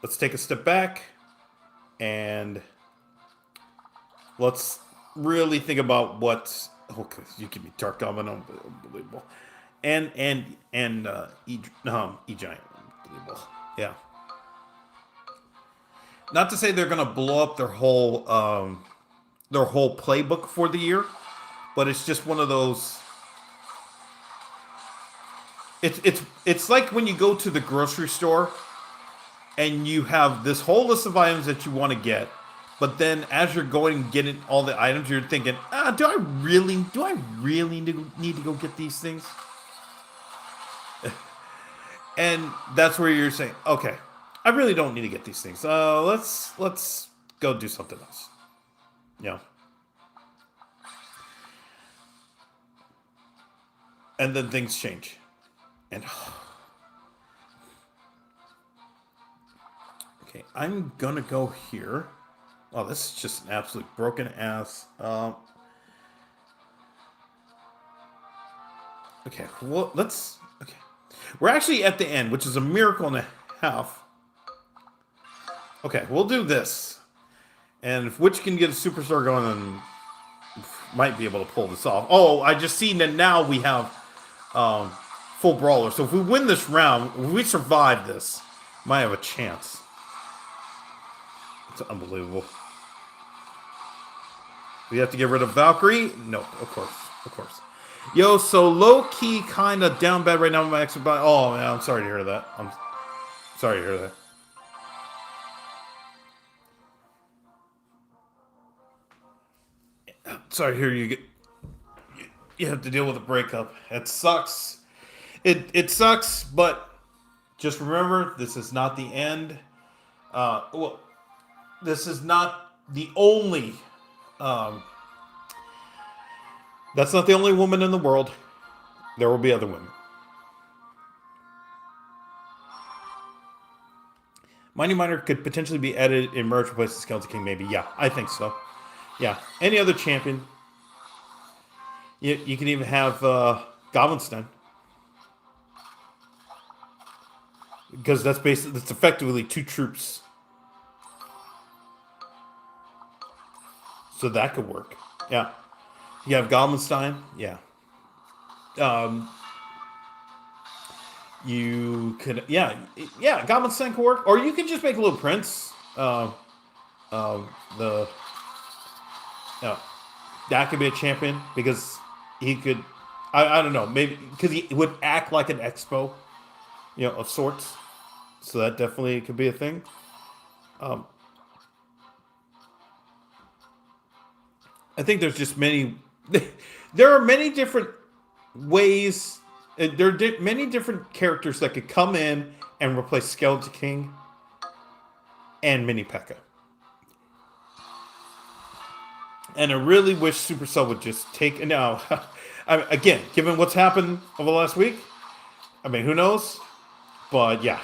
Let's take a step back and let's really think about what's. Okay, you give me Dark Domino, unbelievable, and E Giant, unbelievable. Yeah. Not to say they're going to blow up their whole playbook for the year, but it's just one of those. It's like when you go to the grocery store and you have this whole list of items that you want to get, but then as you're going and getting all the items, you're thinking, do I really need to go get these things? And that's where you're saying, okay, I really don't need to get these things. Let's go do something else. Yeah. And then things change. And okay, I'm gonna go here. Oh, this is just an absolute broken ass. Okay, well, let's. Okay, we're actually at the end, which is a miracle and a half. Okay, we'll do this, and if Witch can get a superstar going, then might be able to pull this off. Oh, I just seen that now we have full brawler. So if we win this round, if we survive this, might have a chance. It's unbelievable. We have to get rid of Valkyrie? No, of course. Yo, so low-key kind of down bad right now with my extra body. Oh, man, I'm sorry to hear that. I'm sorry to hear that. Sorry to hear you have to deal with a breakup. It sucks. It sucks, but just remember, this is not the end. Well, this is not the only. That's not the only woman in the world. There will be other women. Mighty Miner could potentially be added in merge replace the Skeleton King. Maybe. Yeah, I think so. Yeah. Any other champion. You can even have Goblinstein. Because that's effectively 2 troops. So that could work. Yeah. You have Goblinstein. Yeah. Um, you could, yeah, Goblinstein could work. Or you could just make a little prince. The that could be a champion because he could. I don't know, maybe because he would act like an expo, of sorts. So that definitely could be a thing. Um, I think there's just many. There are many different ways. There are many different characters that could come in and replace Skeleton King and Mini P.E.K.K.A. And I really wish Supercell would just take now. Again, given what's happened over the last week, I mean, who knows? But yeah,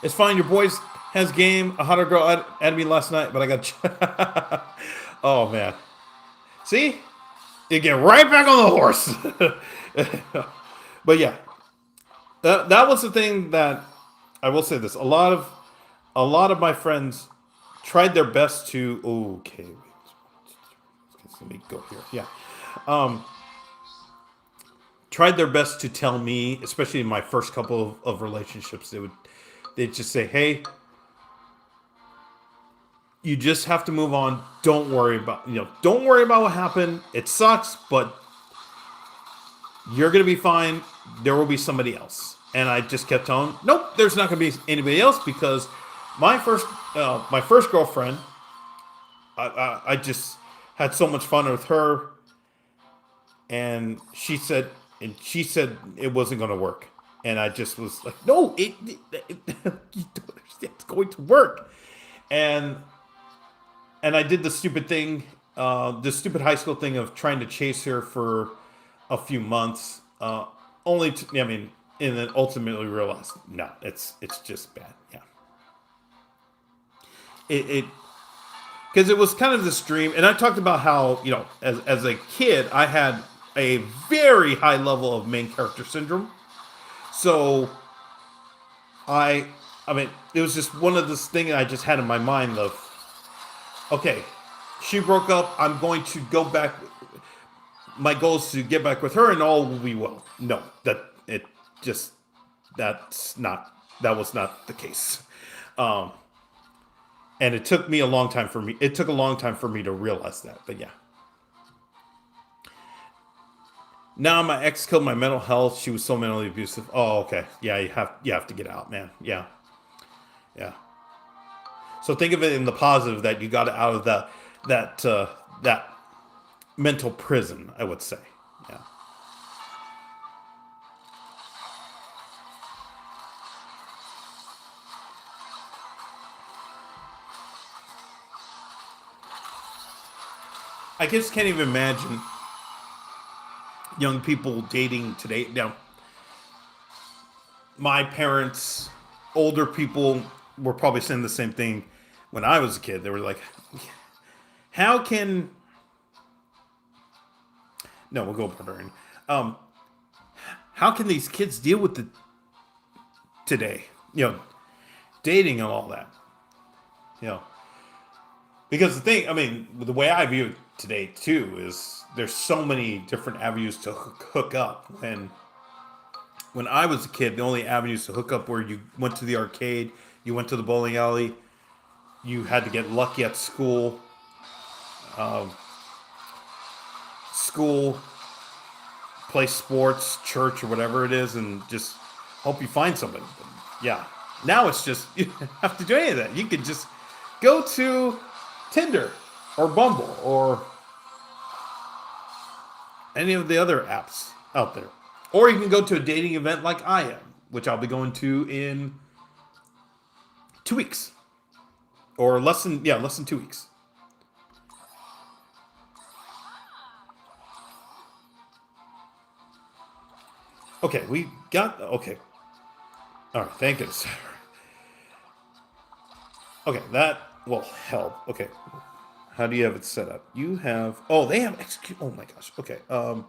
it's fine. Your boys has game. A hotter girl at me last night, but I got. Oh man, see, you get right back on the horse. But yeah, that was the thing that I will say this. A lot of my friends tried their best to. Okay, let me go here. Yeah. Tried their best to tell me, especially in my first couple of relationships, they'd just say, "Hey, you just have to move on. Don't worry about what happened. It sucks, but you're gonna be fine. There will be somebody else." And I just kept telling, "Nope, there's not gonna be anybody else because my first girlfriend, I just had so much fun with her, and she said it wasn't going to work, and I just was like, no, you don't understand, it's going to work, and I did the stupid thing, the stupid high school thing of trying to chase her for a few months, only to, I mean, and then ultimately realized, no, it's just bad, yeah. It because it was kind of this dream, and I talked about how as a kid I had a very high level of main character syndrome. So I I mean it was just one of this thing I just had in my mind of, okay, she broke up, I'm going to go back. My goal is to get back with her, and all will be well. No, just that was not the case. Um, and it took me a long time for me. It took a long time for me to realize that. But yeah, now my ex killed my mental health. She was so mentally abusive. Oh, okay. Yeah, you have to get out, man. Yeah, yeah. So think of it in the positive that you got out of that mental prison. I would say. Yeah. I just can't even imagine young people dating today. Now, my parents, older people, were probably saying the same thing when I was a kid. They were like, "How can?" No, we'll go barbarian. Um, how can these kids deal with the today? Dating and all that. You know, because the thing, I mean, the way I view it today too is there's so many different avenues to hook up. When I was a kid, the only avenues to hook up were you went to the arcade, you went to the bowling alley, you had to get lucky at school, um, school, play sports, church, or whatever it is, and just hope you find somebody. But yeah, now it's just you don't have to do any of that. You could just go to Tinder or Bumble or any of the other apps out there. Or you can go to a dating event like I am, which I'll be going to in 2 weeks. Or less than 2 weeks. Okay, we got okay. All right, thank goodness. Okay, that will help. Okay, how do you have it set up? You have. Oh, they have execute. Oh my gosh. Okay. I'm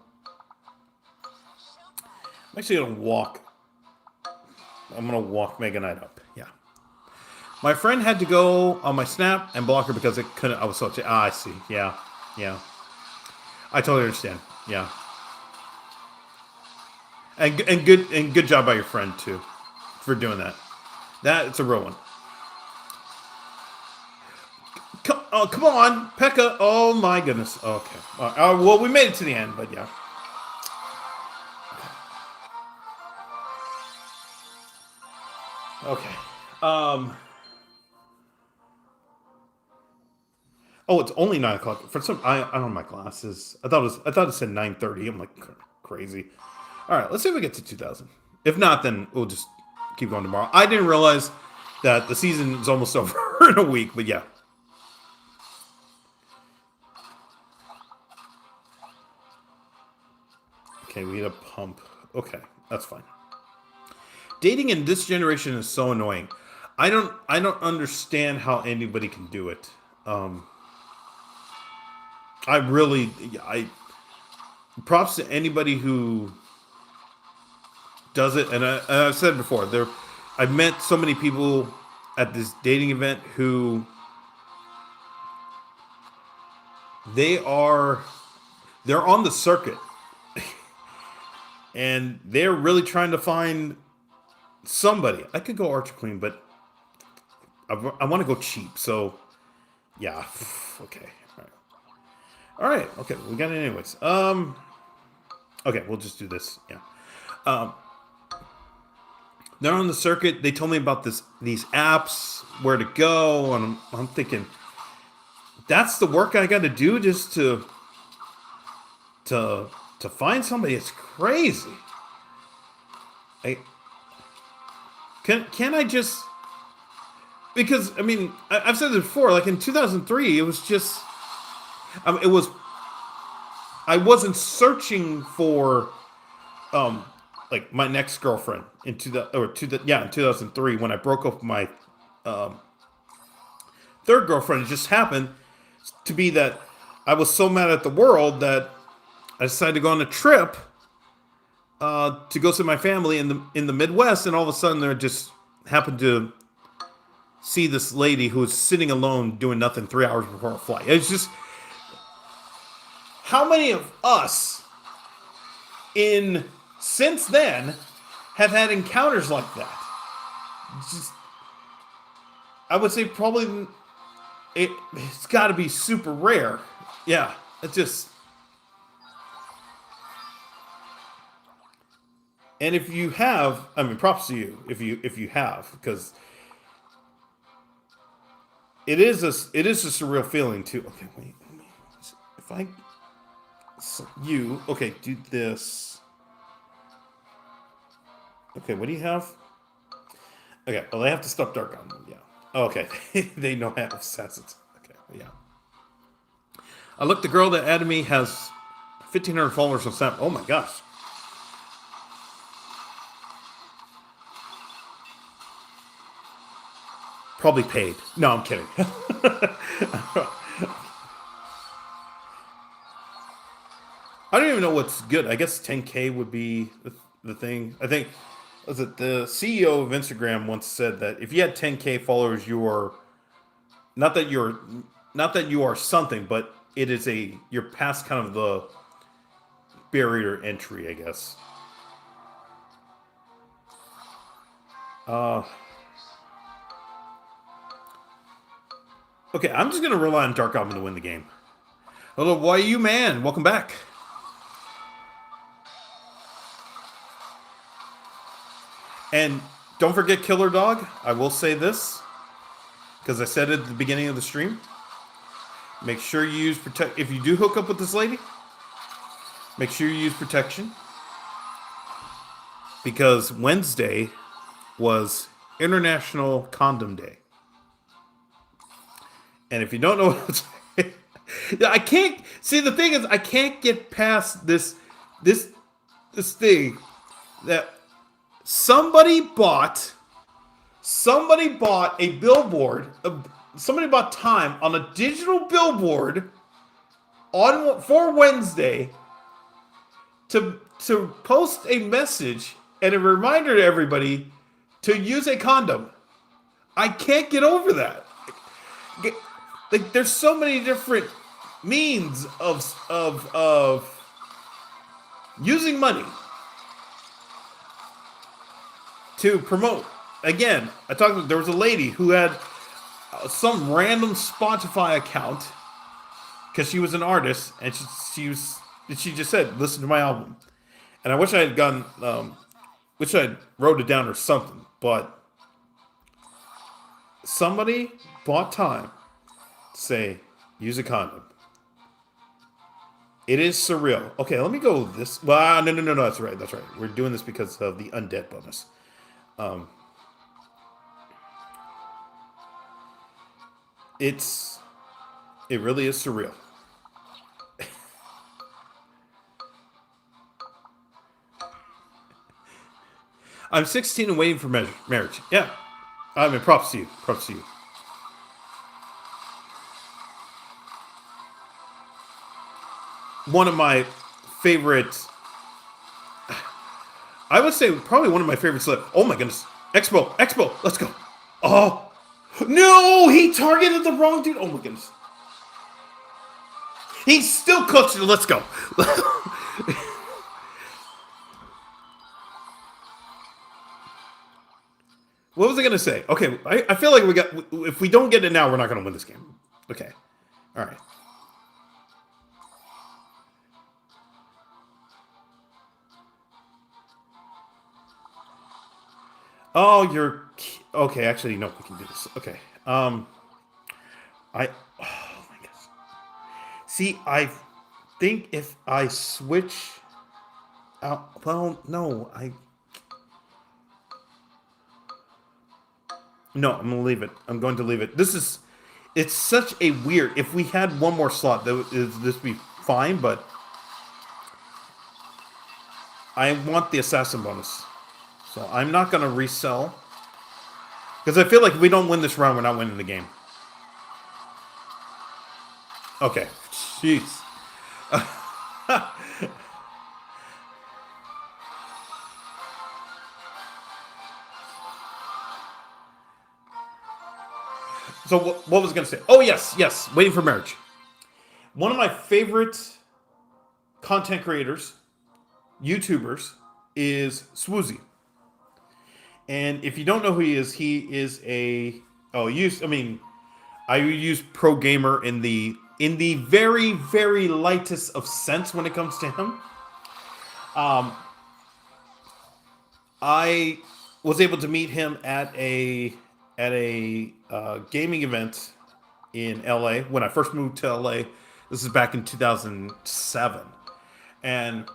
actually gonna walk. I'm gonna walk Mega Knight up. Yeah. My friend had to go on my snap and block her because it couldn't. I was so. I see. Yeah. Yeah. I totally understand. Yeah. And good job by your friend too, for doing that. It's a real one. Come on, Pekka. Oh my goodness. Okay. Well, we made it to the end, but yeah. Okay. Oh, it's only 9 o'clock. For some, I don't have my glasses. I thought it said 9:30. I'm like crazy. All right, let's see if we get to 2,000. If not, then we'll just keep going tomorrow. I didn't realize that the season is almost over in a week, but yeah. Okay, we need a pump. Okay, that's fine. Dating in this generation is so annoying. I don't understand how anybody can do it. I really I props to anybody who does it. And I've said before, I've met so many people at this dating event who they are they're on the circuit and they're really trying to find somebody. I could go Archer Queen, but I want to go cheap. So yeah, okay, all right, okay. We got it anyways. Okay, we'll just do this. Yeah. Um, they're on the circuit. They told me about these apps, where to go, and I'm thinking that's the work I got to do just to find somebody. It's crazy. I can I just because I mean I've said this before. Like in 2003, it was just it was I wasn't searching for like my next girlfriend in in 2003 when I broke up with my third girlfriend. It just happened to be that I was so mad at the world that I decided to go on a trip to go see my family in the Midwest, and all of a sudden there just happened to see this lady who was sitting alone doing nothing 3 hours before a flight. It's just how many of us in since then have had encounters like that. Just, I would say probably it's got to be super rare. Yeah, it's just. And if you have, I mean, props to you if you have, because it is a surreal feeling too. Okay, wait, if I okay, do this. Okay, what do you have? Okay, well, they have to stop dark on them. Yeah. Oh, okay, they know how to assess it. Okay, yeah. I look, the girl that added me has 1,500 followers on Snap. Oh my gosh. Probably paid. No, I'm kidding. I don't even know what's good. I guess 10K would be the thing. I think was it the CEO of Instagram once said that if you had 10K followers, you are not that you are something, but you're past kind of the barrier entry, I guess. Okay, I'm just gonna rely on Dark Goblin to win the game. Hello, why you man? Welcome back. And don't forget Killer Dog. I will say this because I said it at the beginning of the stream. Make sure you use protect. If you do hook up with this lady, make sure you use protection because Wednesday was International Condom Day. And if you don't know what I can't see, the thing is I can't get past this thing that somebody bought Somebody bought a billboard. Somebody bought time on a digital billboard for Wednesday to post a message and a reminder to everybody to use a condom. I can't get over that. Like, there's so many different means of using money to promote. Again, there was a lady who had some random Spotify account because she was an artist, and she just said, "Listen to my album." And I wish I had wish I had wrote it down or something. But somebody bought time to say, "Use a condom." It is surreal. Okay, let me go this. Well, no. That's right. That's right. We're doing this because of the undead bonus. It really is surreal. I'm 16 and waiting for marriage. Yeah. I mean, props to you. Props to you. One of my favorite, I would say probably one of my favorite oh my goodness. Expo, let's go. Oh, no, he targeted the wrong dude. Oh my goodness. He's still cooked. Let's go. What was I going to say? Okay, I feel like if we don't get it now, we're not going to win this game. Okay. All right. Oh, you're okay. Actually, no, we can do this. Okay. I. Oh my gosh. See, I think if I switch out, well, no, no, I'm gonna leave it. I'm going to leave it. It's such a weird. If we had one more slot, this would be fine. But I want the assassin bonus. So I'm not going to resell. Because I feel like if we don't win this round, we're not winning the game. Okay. Jeez. So what was I going to say? Oh, yes. Waiting for marriage. One of my favorite content creators, YouTubers, is Swoozy. And if you don't know who he is I use pro gamer in the very, very lightest of sense when it comes to him. I was able to meet him at a gaming event in LA when I first moved to LA. This is back in 2007, and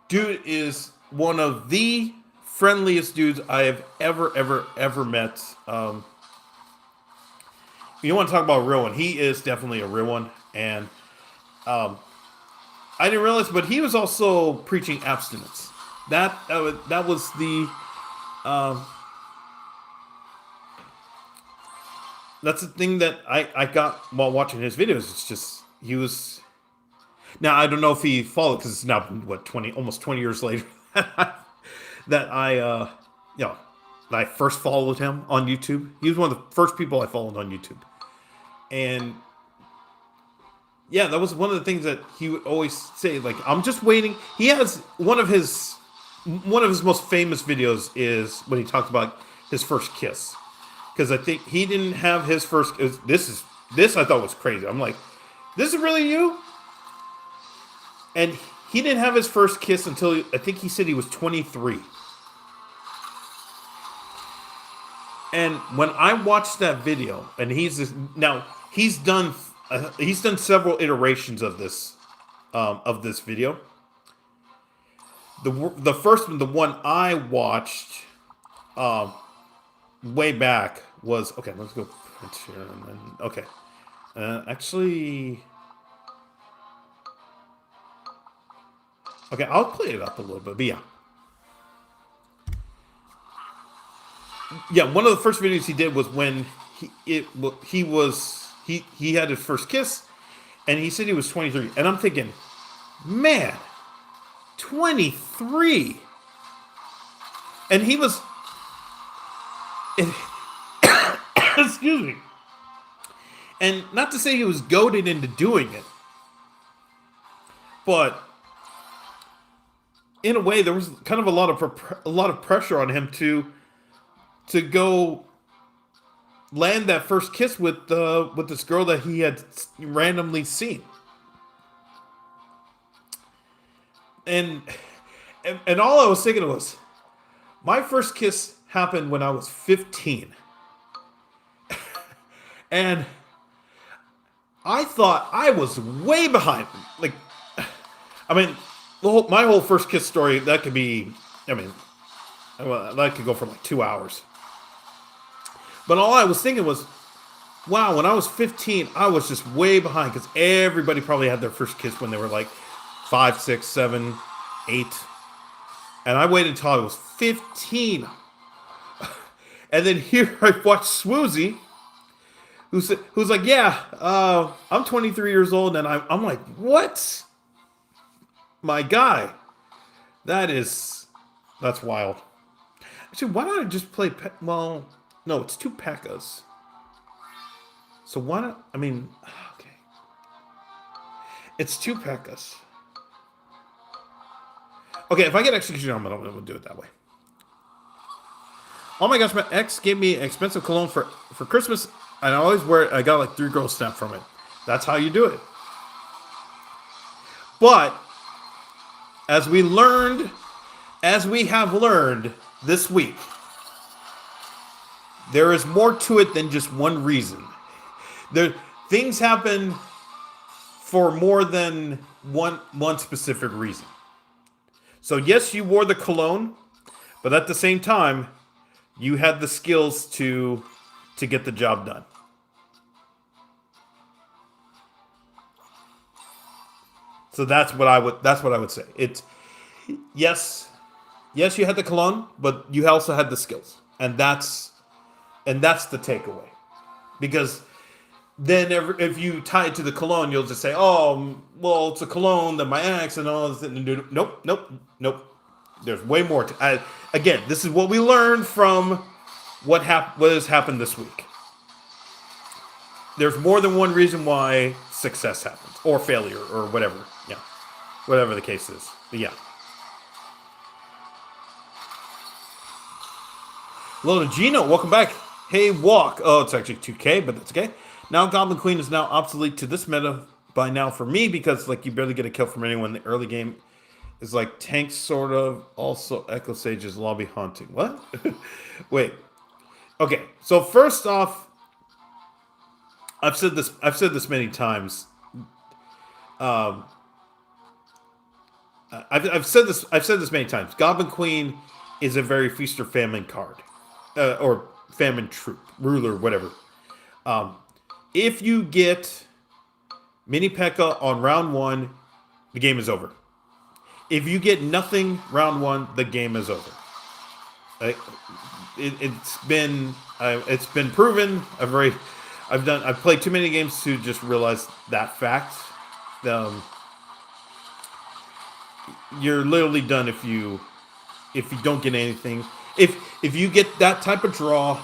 dude is one of the friendliest dudes I have ever met. You want to talk about a real one? He is definitely a real one, and I didn't realize, but he was also preaching abstinence. That was the that's the thing that I got while watching his videos. It's just he was. Now I don't know if he followed because it's now almost 20 years later that I first followed him on YouTube. He was one of the first people I followed on YouTube, and yeah, that was one of the things that he would always say. Like, I'm just waiting. He has one of his most famous videos is when he talked about his first kiss, because I think he didn't have his first. This I thought was crazy. I'm like, this is really you, and he didn't have his first kiss until I think he said he was 23. And when I watched that video, and he's done several iterations of this video. The first one, the one I watched way back was okay. Let's go here and then okay. Actually, okay. I'll play it up a little bit, but yeah. yeah, one of the first videos he did was when he had his first kiss, and he said he was 23, and I'm thinking, man, 23, and he was, and, excuse me, and not to say he was goaded into doing it, but in a way there was kind of a lot of pressure on him to go land that first kiss with this girl that he had randomly seen. And and all I was thinking was, my first kiss happened when I was 15. And I thought I was way behind. Like, I mean, my whole first kiss story, that could be, I mean, well, that could go for like 2 hours. But all I was thinking was, wow, when I was 15, I was just way behind because everybody probably had their first kiss when they were like 5, 6, 7, 8. And I waited until I was 15. And then here I watched Swoozy, who's like, yeah, I'm 23 years old. And I'm like, what? My guy. That's wild. Actually, why don't I just play, well, no, it's 2 P.E.K.K.A.s. So why not, I mean, okay. It's 2 P.E.K.K.A.s. Okay, if I get execution, I'm going to do it that way. Oh my gosh, my ex gave me an expensive cologne for Christmas, and I always wear it. I got like 3 girls stamp from it. That's how you do it. But, as we have learned this week, there is more to it than just one reason. Things happen for more than one specific reason. So yes, you wore the cologne, but at the same time, you had the skills to get the job done. So that's what I would say. It's yes, you had the cologne, but you also had the skills, and that's the takeaway. Because then if you tie it to the cologne, you'll just say, oh, well, it's a cologne that my ex and all this. Nope. There's way more to. Again, this is what we learned from what has happened this week. There's more than one reason why success happens or failure or whatever. Yeah, whatever the case is. But yeah. Hello to Gino. Welcome back. Hey, walk. Oh, it's actually 2K, but that's okay. Now Goblin Queen is now obsolete to this meta by now for me because like you barely get a kill from anyone in the early game. Is like tanks sort of. Also Echo Sage's lobby haunting. What? Wait. Okay. So first off, I've said this many times. I've said this many times. Goblin Queen is a very feast or famine card, or famine troop, ruler, whatever. If you get mini P.E.K.K.A. on round 1, the game is over. If you get nothing round 1, the game is over. It's been proven. I've played too many games to just realize that fact. You're literally done if you don't get anything. If you get that type of draw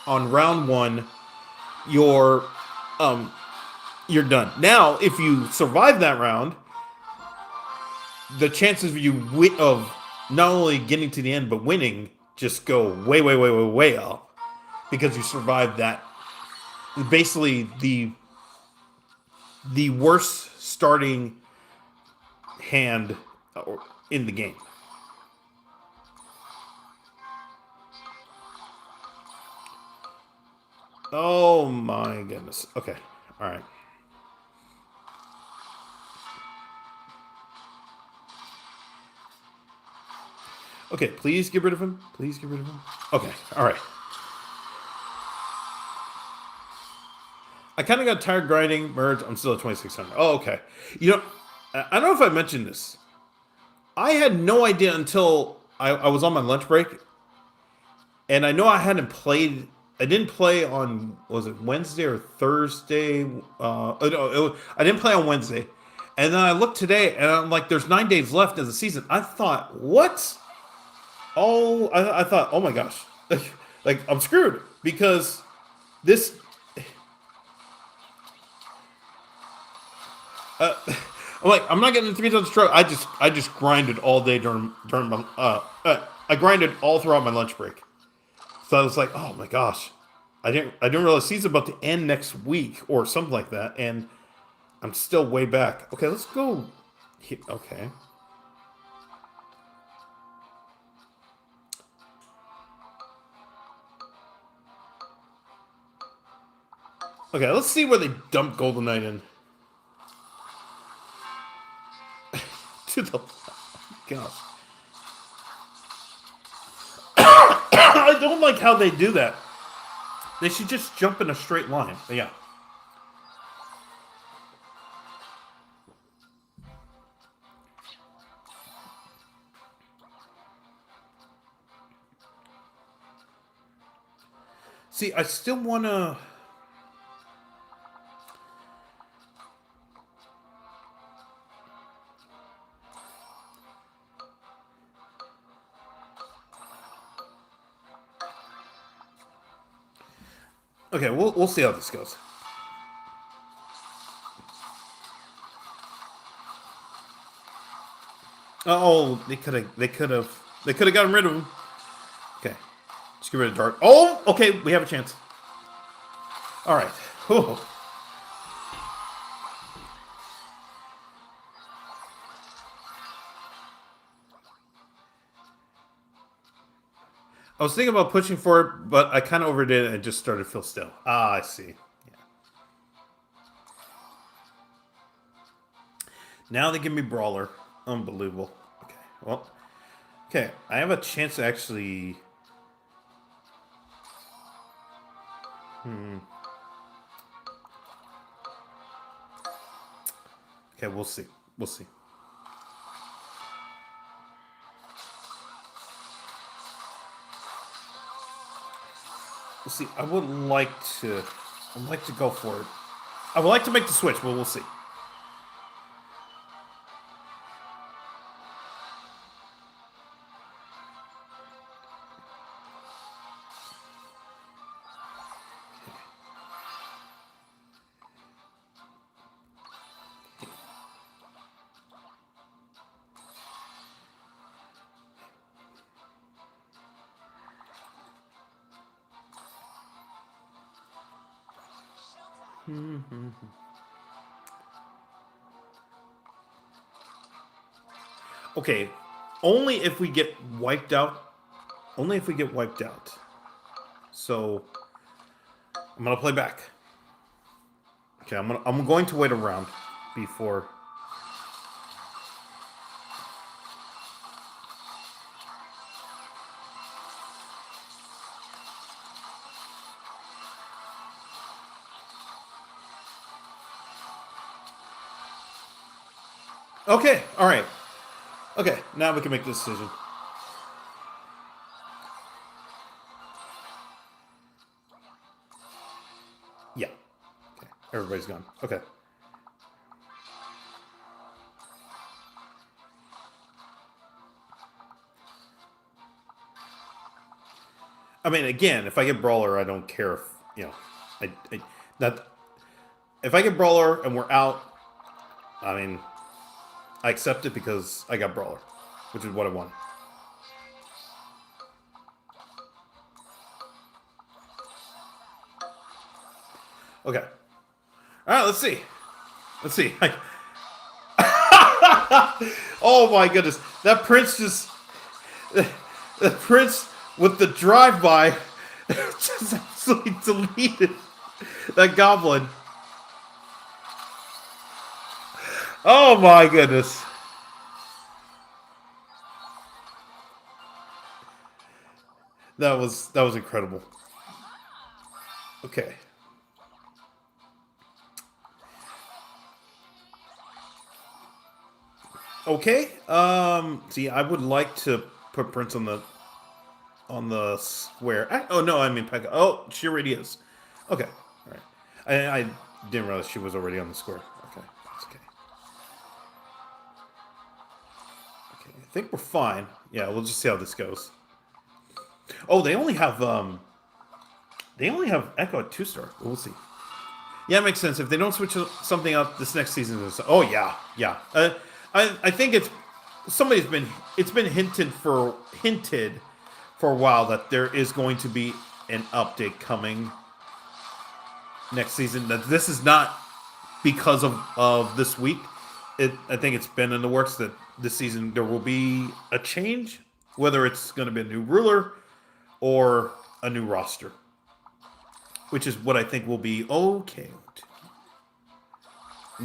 on round 1, you're done. Now, if you survive that round, the chances of not only getting to the end but winning just go way up because you survived that. Basically, the worst starting hand in the game. Oh my goodness. Okay. All right. Okay, please get rid of him. Please get rid of him. Okay, all right. I kind of got tired grinding merge. I'm still at 2600. Oh, okay. You know, I don't know if I mentioned this. I had no idea until I was on my lunch break. And I know I hadn't played. I didn't play on, was it Wednesday or Thursday? No, I didn't play on Wednesday. And then I looked today, and I'm like, "There's 9 days left of the season." I thought, "What?" Oh, I thought, "Oh my gosh, like I'm screwed because this." I'm like, I'm not getting the 3 times stroke. I just grinded all day during my I grinded all throughout my lunch break. So I was like, oh my gosh, I didn't realize season's about to end next week or something like that, and I'm still way back. Okay, let's go. Okay, okay, let's see where they dump Golden Knight in. To the gosh, I don't like how they do that. They should just jump in a straight line. But yeah. See, I still wanna. Okay, we'll see how this goes. Oh, they could have gotten rid of him. Okay, let's get rid of Dart. Oh, okay, we have a chance. All right. Whew. I was thinking about pushing for it, but I kind of overdid it and just started to feel still. Ah, I see. Yeah. Now they give me Brawler. Unbelievable. Okay. Well, okay. I have a chance to actually. Okay, we'll see. We'll see. We'll see. I would like to. I'd like to go for it. I would like to make the switch, but we'll see. Okay, only if we get wiped out. Only if we get wiped out. So I'm gonna play back. Okay, I'm going to wait around before. Okay, all right. Okay, now we can make the decision. Yeah. Okay, everybody's gone. Okay. I mean, again, if I get Brawler, I don't care if, I that if I get Brawler and we're out, I mean, I accept it because I got Brawler, which is what I want. Okay. All right, let's see. Let's see. Oh my goodness. That Prince just. The Prince with the drive by just absolutely deleted that goblin. Oh my goodness. That was incredible. Okay. Okay. See, I would like to put Prince on the. on the square. Oh no, I mean Pekka. Oh, she already is. Okay, all right. I didn't realize she was already on the square. Okay, that's okay. Okay, I think we're fine. Yeah, we'll just see how this goes. Oh, they only have Echo at 2-star. We'll see. Yeah, it makes sense. If they don't switch something up this next season, oh yeah, yeah. I think it's been hinted for a while that there is going to be an update coming next season. That this is not because of this week. I think it's been in the works that this season there will be a change, whether it's going to be a new ruler or a new roster, which is what I think will be okay.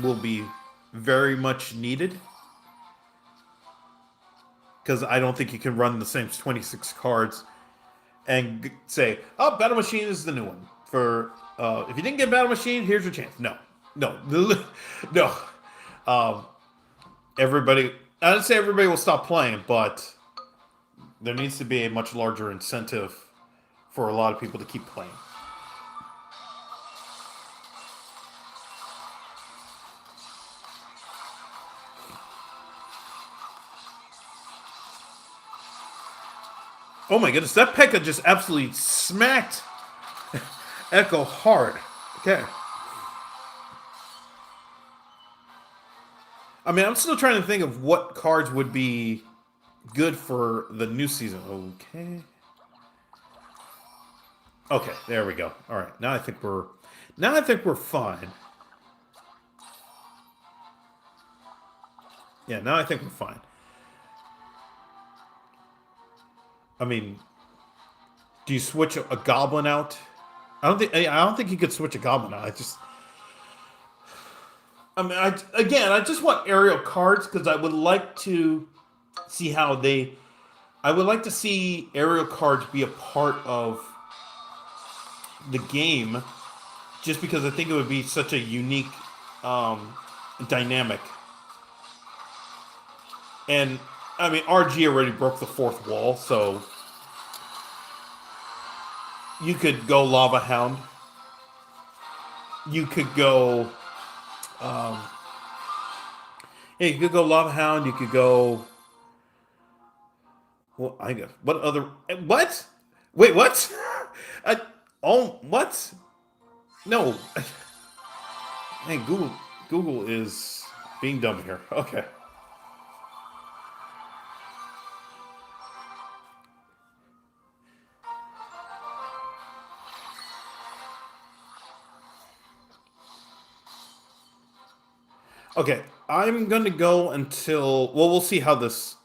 Will be very much needed because I don't think you can run the same 26 cards and say, "Oh, Battle Machine is the new one." For if you didn't get Battle Machine, here's your chance. No, no, no. Um, everybody, I don't say everybody will stop playing, but there needs to be a much larger incentive for a lot of people to keep playing. Oh my goodness, that Pekka just absolutely smacked Echo hard. Okay. I mean, I'm still trying to think of what cards would be good for the new season. Okay. Okay, there we go. All right. Now I think we're fine. Yeah, now I think we're fine. I mean, do you switch a goblin out? I don't think you could switch a goblin out. I mean, I just want aerial cards because I would like to see how they. I would like to see aerial cards be a part of the game, just because I think it would be such a unique dynamic. And I mean, RG already broke the fourth wall, so you could go Lava Hound. You could go. Um, yeah, you could go Lava Hound. You could go. Well, I guess. What other? What? Wait, what? I, oh, what? No. Hey, Google is being dumb here. Okay. Okay, I'm gonna go until we'll see how this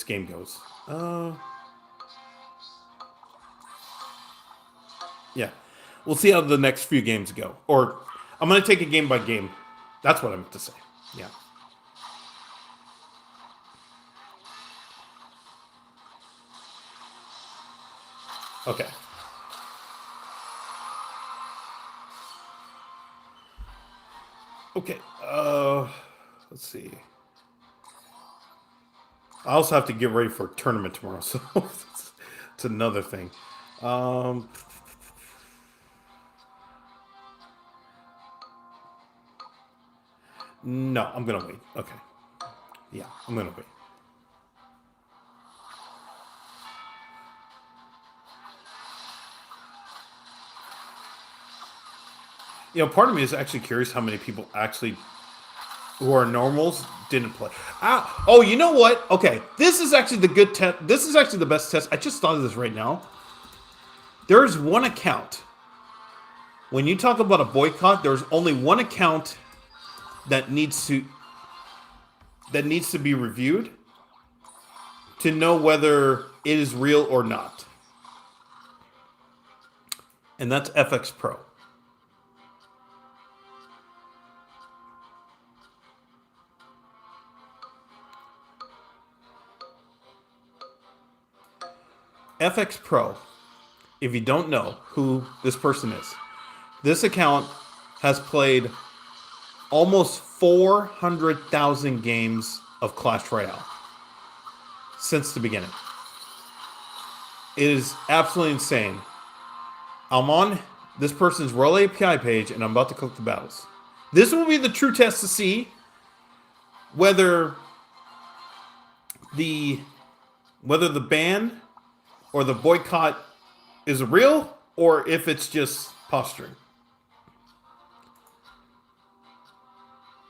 game goes. Yeah, we'll see how the next few games go. Or I'm gonna take it game by game. That's what I meant to say. Yeah. Okay. Okay. Let's see. I also have to get ready for a tournament tomorrow, so it's another thing. Um, no, I'm gonna wait. Okay. Yeah, I'm gonna wait. Part of me is actually curious how many people actually who are normals didn't play. Oh, you know what? Okay, this is actually the good test. This is actually the best test. I just thought of this right now. There is one account. When you talk about a boycott, there's only one account that needs to be reviewed to know whether it is real or not. And that's FX Pro. FX Pro, if you don't know who this person is, this account has played almost 400,000 games of Clash Royale since the beginning. It is absolutely insane. I'm on this person's Royale API page, and I'm about to click the battles. This will be the true test to see whether the ban or the boycott is real or if it's just posturing.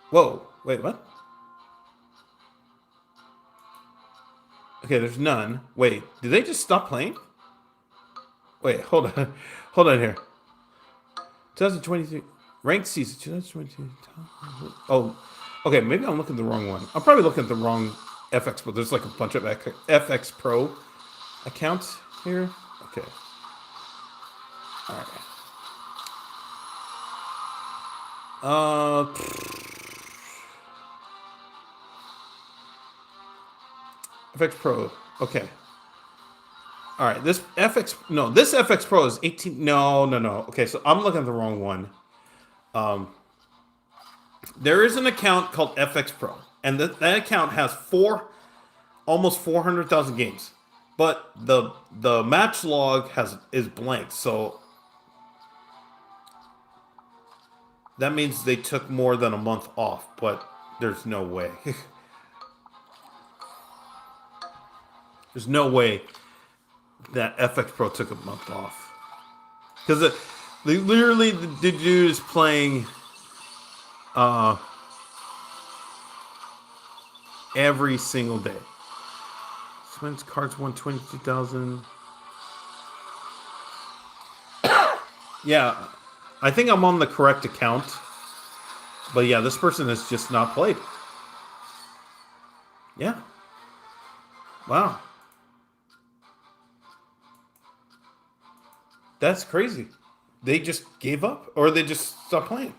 Whoa, wait, what? Okay, there's none. Wait, did they just stop playing? Wait, hold on. Hold on here. 2023 ranked season 2022. Oh, okay, maybe I'm looking at the wrong one. I'm probably looking at the wrong FX Pro. There's like a bunch of FX Pro accounts here. Okay. All right. FX Pro. Okay. All right. This FX Pro is 18. No. Okay, so I'm looking at the wrong one. There is an account called FX Pro, and that account has almost 400,000 games, but the match log is blank. So that means they took more than a month off, but there's no way. There's no way that FX Pro took a month off. Because literally the dude is playing every single day. Swings cards 122,000. Yeah, I think I'm on the correct account. But yeah, this person has just not played. Yeah. Wow. That's crazy. They just gave up or they just stopped playing.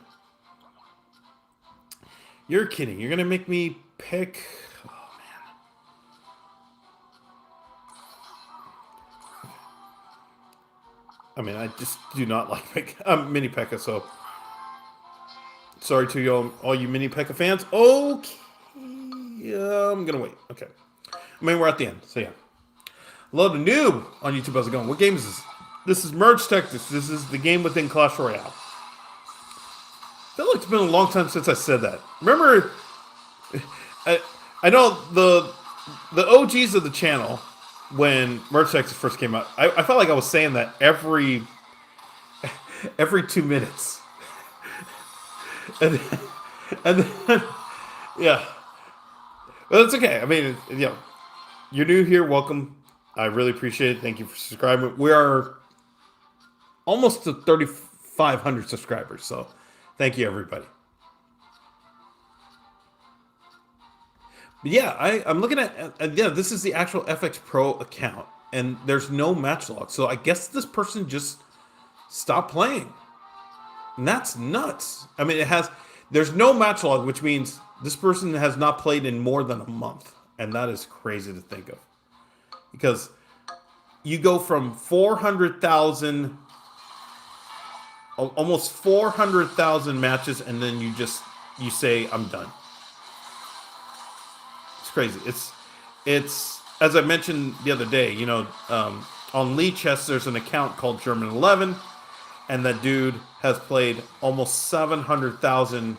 You're kidding. You're going to make me pick. Oh, man. I mean, I just do not like Mini P.E.K.K.A. So sorry to all you Mini P.E.K.K.A. fans. Okay. I'm going to wait. Okay. I mean, we're at the end. So yeah. Hello to Noob on YouTube. How's it going? What game is this? This is Merge Tactics. This is the game within Clash Royale. I feel like it's been a long time since I said that. Remember, I know the OGs of the channel when Merge Tactics first came out. I felt like I was saying that every 2 minutes, and then yeah, but it's okay. I mean, you're new here. Welcome. I really appreciate it. Thank you for subscribing. We are almost to 3,500 subscribers, so thank you, everybody. But yeah, I'm looking at this is the actual FX Pro account, and there's no match log, so I guess this person just stopped playing, and that's nuts. I mean, there's no match log, which means this person has not played in more than a month, and that is crazy to think of, because you go from 400,000. Almost 400,000 matches, and then you say I'm done. It's crazy. It's as I mentioned the other day. On Lee Chess, there's an account called German 11, and that dude has played almost 700,000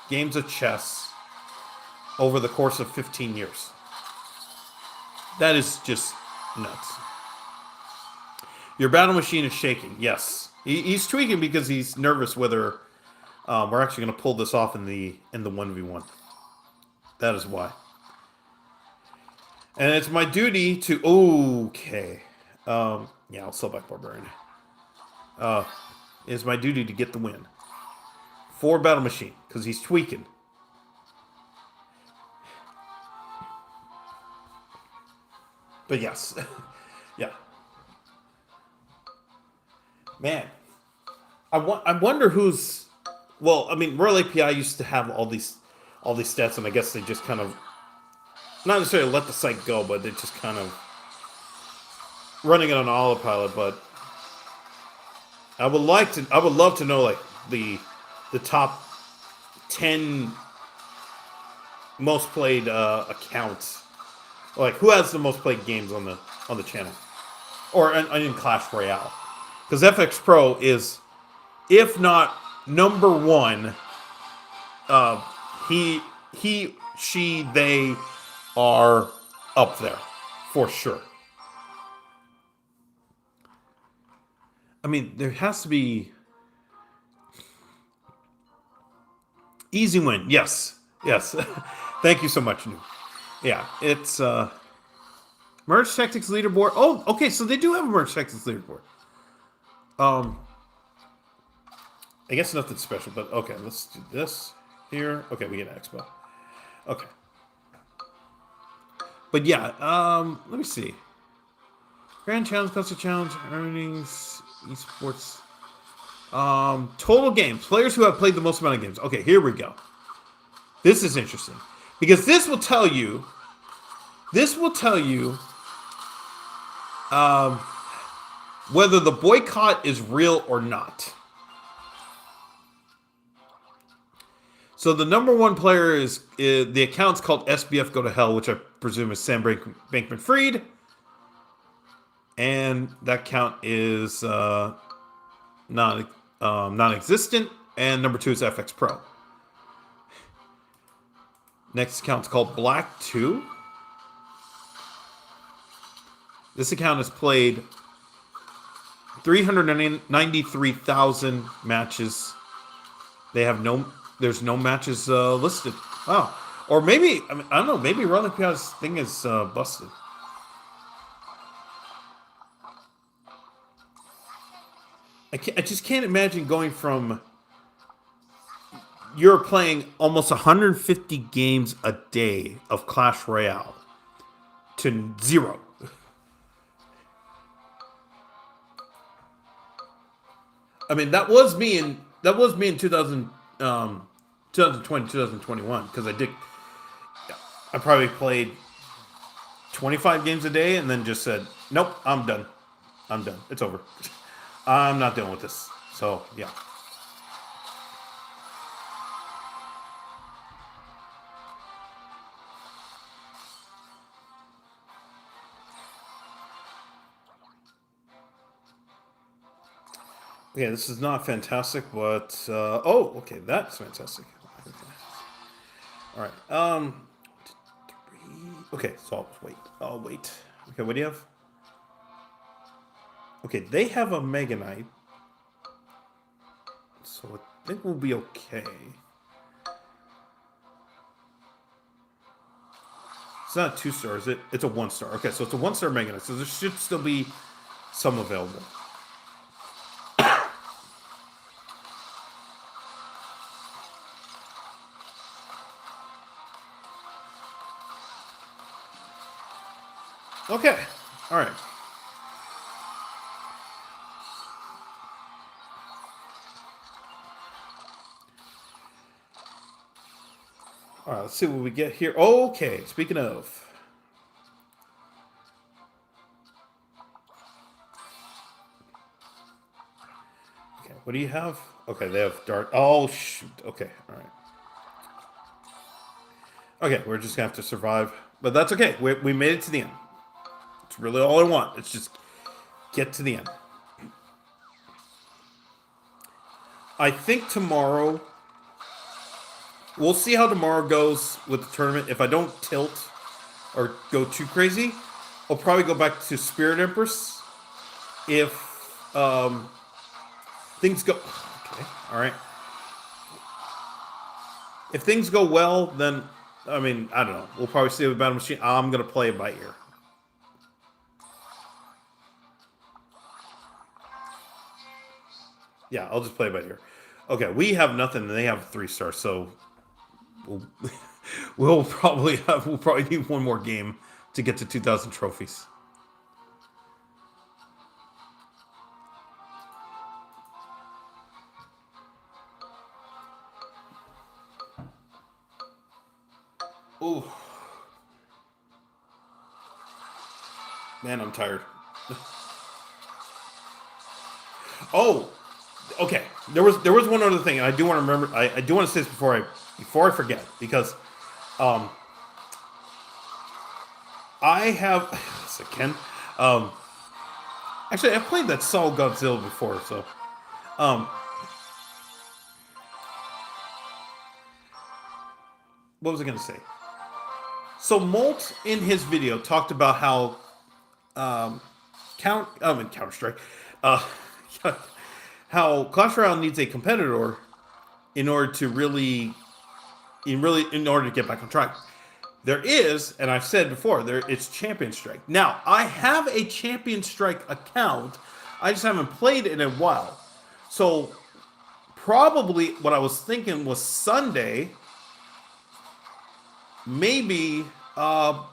games of chess over the course of 15 years. That is just nuts. Your battle machine is shaking. Yes. He's tweaking because he's nervous whether we're actually going to pull this off in the 1v1. That is why. And it's my duty to... Okay. Yeah, I'll sell back Barbarian. It's my duty to get the win. For battle machine, because he's tweaking. But yes. Yeah. Man, I wonder who's. Well, I mean, Royale API used to have all these stats, and I guess they just kind of not necessarily let the site go, but they just kind of running it on autopilot. But I would love to know like the top 10 most played accounts, like who has the most played games on the channel. or in Clash Royale, because FX Pro is, if not number one, uh, they are up there for sure. I mean, there has to be easy win. Yes, yes. Thank you so much, New. Yeah, it's Merge Tactics leaderboard. Oh, okay, so they do have a Merge Tactics leaderboard. Um, I guess nothing special, but okay, let's do this here. Okay, we get Expo. Okay. But yeah, let me see. Grand Challenge, Cluster Challenge, earnings, esports. Total games. Players who have played the most amount of games. Okay, here we go. This is interesting. Because this will tell you whether the boycott is real or not. So the number one player is the account's called SBF Go to Hell, which I presume is Sam Bankman-Fried. And that count is non-existent. And number two is FX Pro. Next account's called Black 2. This account has played 393,000 matches. There's no matches listed. Oh, or maybe, I don't know, maybe Rolling Pia's thing is busted. I just can't imagine going from you're playing almost 150 games a day of Clash Royale to 0. I mean, that was me in 2020, 2021, because I probably played 25 games a day and then just said, nope, I'm done. It's over. I'm not dealing with this. So, yeah. Okay, this is not fantastic, but okay, that's fantastic. All right. Okay, so I'll wait. Okay, what do you have? Okay, they have a Mega Knight, so I think we'll be okay. It's not a 2-star, is it? It's a 1-star. Okay, so it's a 1-star Mega Knight, so there should still be some available. Okay. All right. All right, let's see what we get here. Okay, speaking of. Okay, what do you have? Okay, they have Dart. Oh, shoot. Okay, all right. Okay, we're just going to have to survive. But that's okay. We made it to the end. It's really all I want. It's just get to the end. I think tomorrow, we'll see how tomorrow goes with the tournament. If I don't tilt or go too crazy, I'll probably go back to Spirit Empress. If things go... Okay, all right. If things go well, then, I mean, I don't know. We'll probably see with Battle Machine. I'm going to play it by ear. Yeah, I'll just play it by ear. Okay, we have nothing, and they have 3 stars, so we'll probably need one more game to get to 2,000 trophies. Ooh. Man, I'm tired. Oh, okay. There was one other thing, and I do want to remember. I do want to say this before I forget, because I have again. Actually, I've played that Soul Godzilla before, so um, what was I gonna say? So Molt in his video talked about how Counter Strike, uh, how Clash Royale needs a competitor in order to in order to get back on track. There is, and I've said before, it's Champion Strike. Now I have a Champion Strike account. I just haven't played it in a while. So probably what I was thinking was Sunday, maybe uh,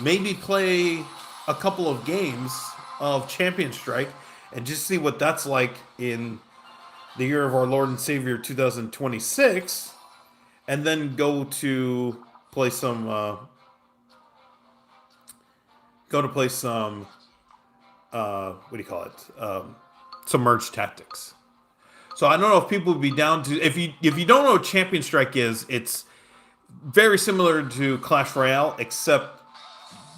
maybe play a couple of games of Champion Strike and just see what that's like in the year of our Lord and Savior 2026, and then play some play some what do you call it? Submerged Tactics. So I don't know if people would be down to, if you don't know what Champion Strike is, it's very similar to Clash Royale, except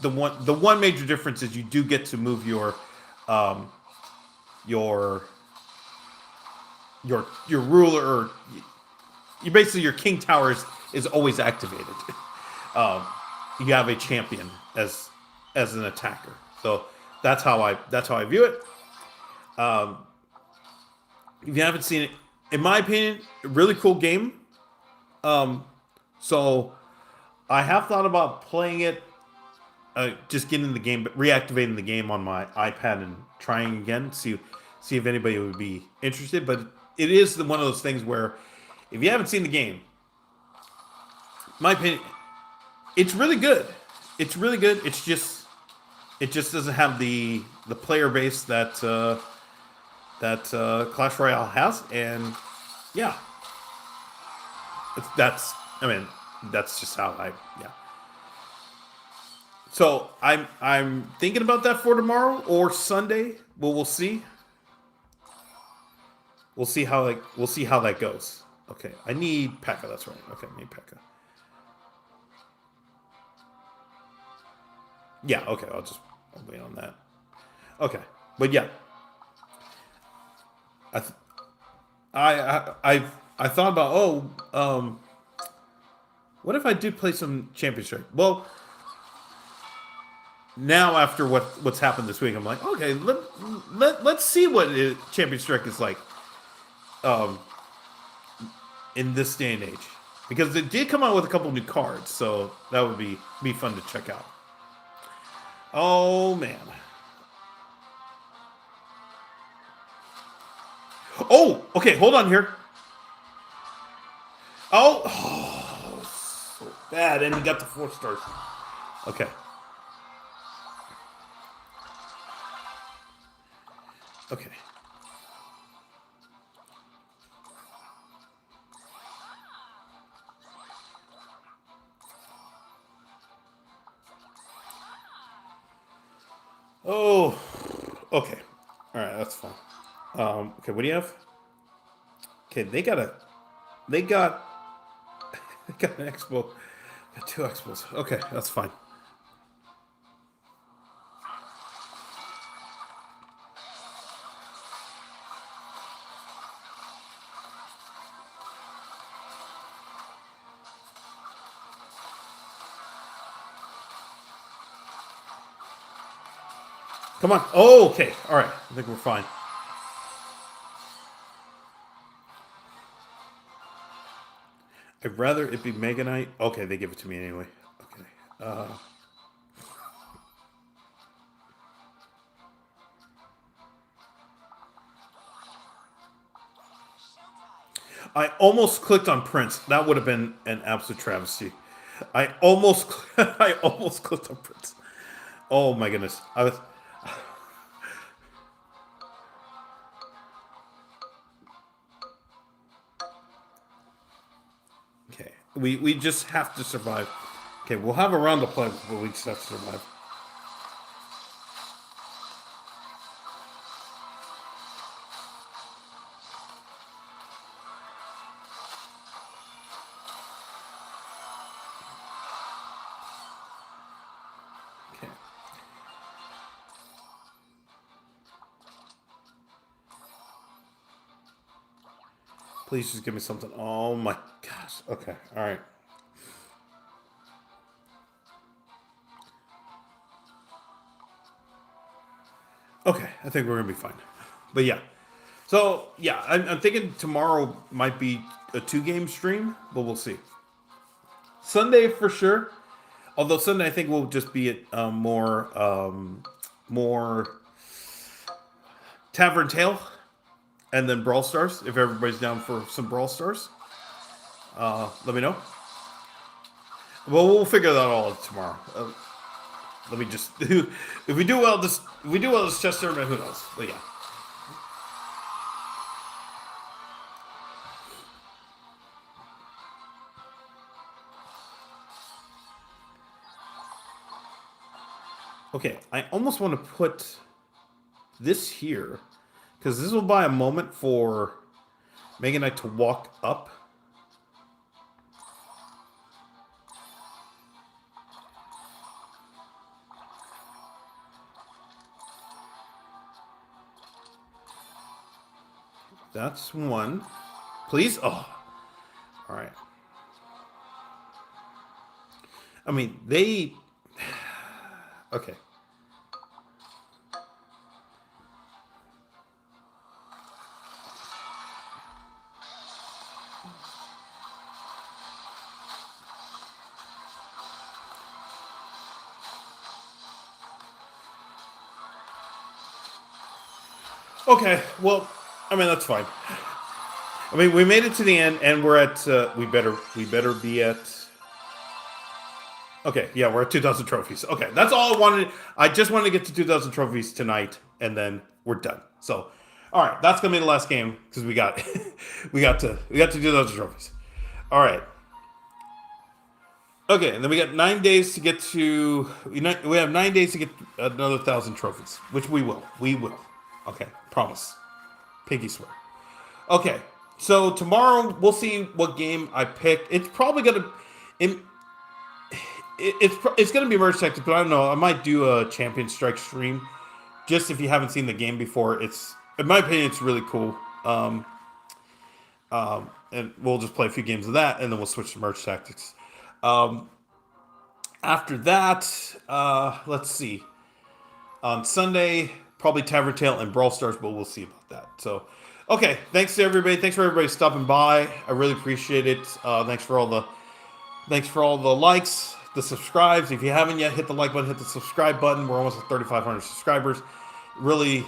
the one major difference is you do get to move um, your your ruler, or you basically, your king tower is always activated. um, you have a champion as an attacker, so that's how I view it. Um, if you haven't seen it, in my opinion, a really cool game. Um, so I have thought about playing it, just getting the game, reactivating the game on my iPad and trying again, see if anybody would be interested. But it is one of those things where, if you haven't seen the game, my opinion, it's really good. It's really good. It just doesn't have the player base that Clash Royale has, and yeah, that's I mean that's just how I yeah. So I'm thinking about that for tomorrow or Sunday. Well, we'll see. We'll see how that goes. Okay, I need P.E.K.K.A. That's right. Okay, I need P.E.K.K.A. Yeah. Okay, I'll wait on that. Okay, but yeah, I th- I thought about, what if I did play some Champion Strike? Well, now after what's happened this week, I'm like, okay, let's see what Champion Strike is like um, in this day and age, because it did come out with a couple new cards, so that would be fun to check out. Oh man. Oh, okay, hold on here. Oh, so bad, and we got the 4 stars. Okay. Okay. Oh, okay. All right, that's fine. Okay, what do you have? Okay, they got, they got an expo, got 2 expos. Okay, that's fine. Come on. Oh, okay. All right. I think we're fine. I'd rather it be Mega Knight. Okay, they give it to me anyway. Okay. Uh, I almost clicked on Prince. That would have been an absolute travesty. I almost clicked on Prince. Oh my goodness. I was. Okay. We just have to survive. Okay, we'll have a round to play, but we just have to survive. Okay. Please just give me something. Oh my gosh. Okay. All right. Okay. I think we're gonna be fine. But yeah. So yeah, I'm thinking tomorrow might be a 2-game stream, but we'll see. Sunday for sure. Although Sunday I think will just be at more Tavern Tale, and then Brawl Stars. If everybody's down for some Brawl Stars, let me know. Well, we'll figure that all out tomorrow. Let me just if we do well this chess tournament, who knows? But yeah. Okay, I almost want to put this here because this will buy a moment for Megan and I to walk up. That's one. Please? Oh. All right. I mean, they... Okay. Okay, well, I mean, that's fine. I mean, we made it to the end, and we're at, we better be at... Okay, yeah, we're at 2,000 trophies. Okay, that's all I wanted. I just wanted to get to 2,000 trophies tonight, and then we're done. So, all right, that's gonna be the last game because we got we got to 2,000 trophies. All right. Okay, and then we got 9 days to get to. We have 9 days to get another 1,000 trophies, which we will. We will. Okay, promise. Pinky swear. Okay, so tomorrow we'll see what game I pick. It's probably gonna. It's going to be merge tactics, but I don't know. I might do a Champion Strike stream, just if you haven't seen the game before. It's, in my opinion, it's really cool. And we'll just play a few games of that, and then we'll switch to merge tactics. After that, let's see. On Sunday, probably Tavern Tale and Brawl Stars, but we'll see about that. So, okay, thanks to everybody. Thanks for everybody stopping by. I really appreciate it. Thanks for all the likes. The subscribes. If you haven't yet, hit the like button, hit the subscribe button. We're almost at 3,500 subscribers. Really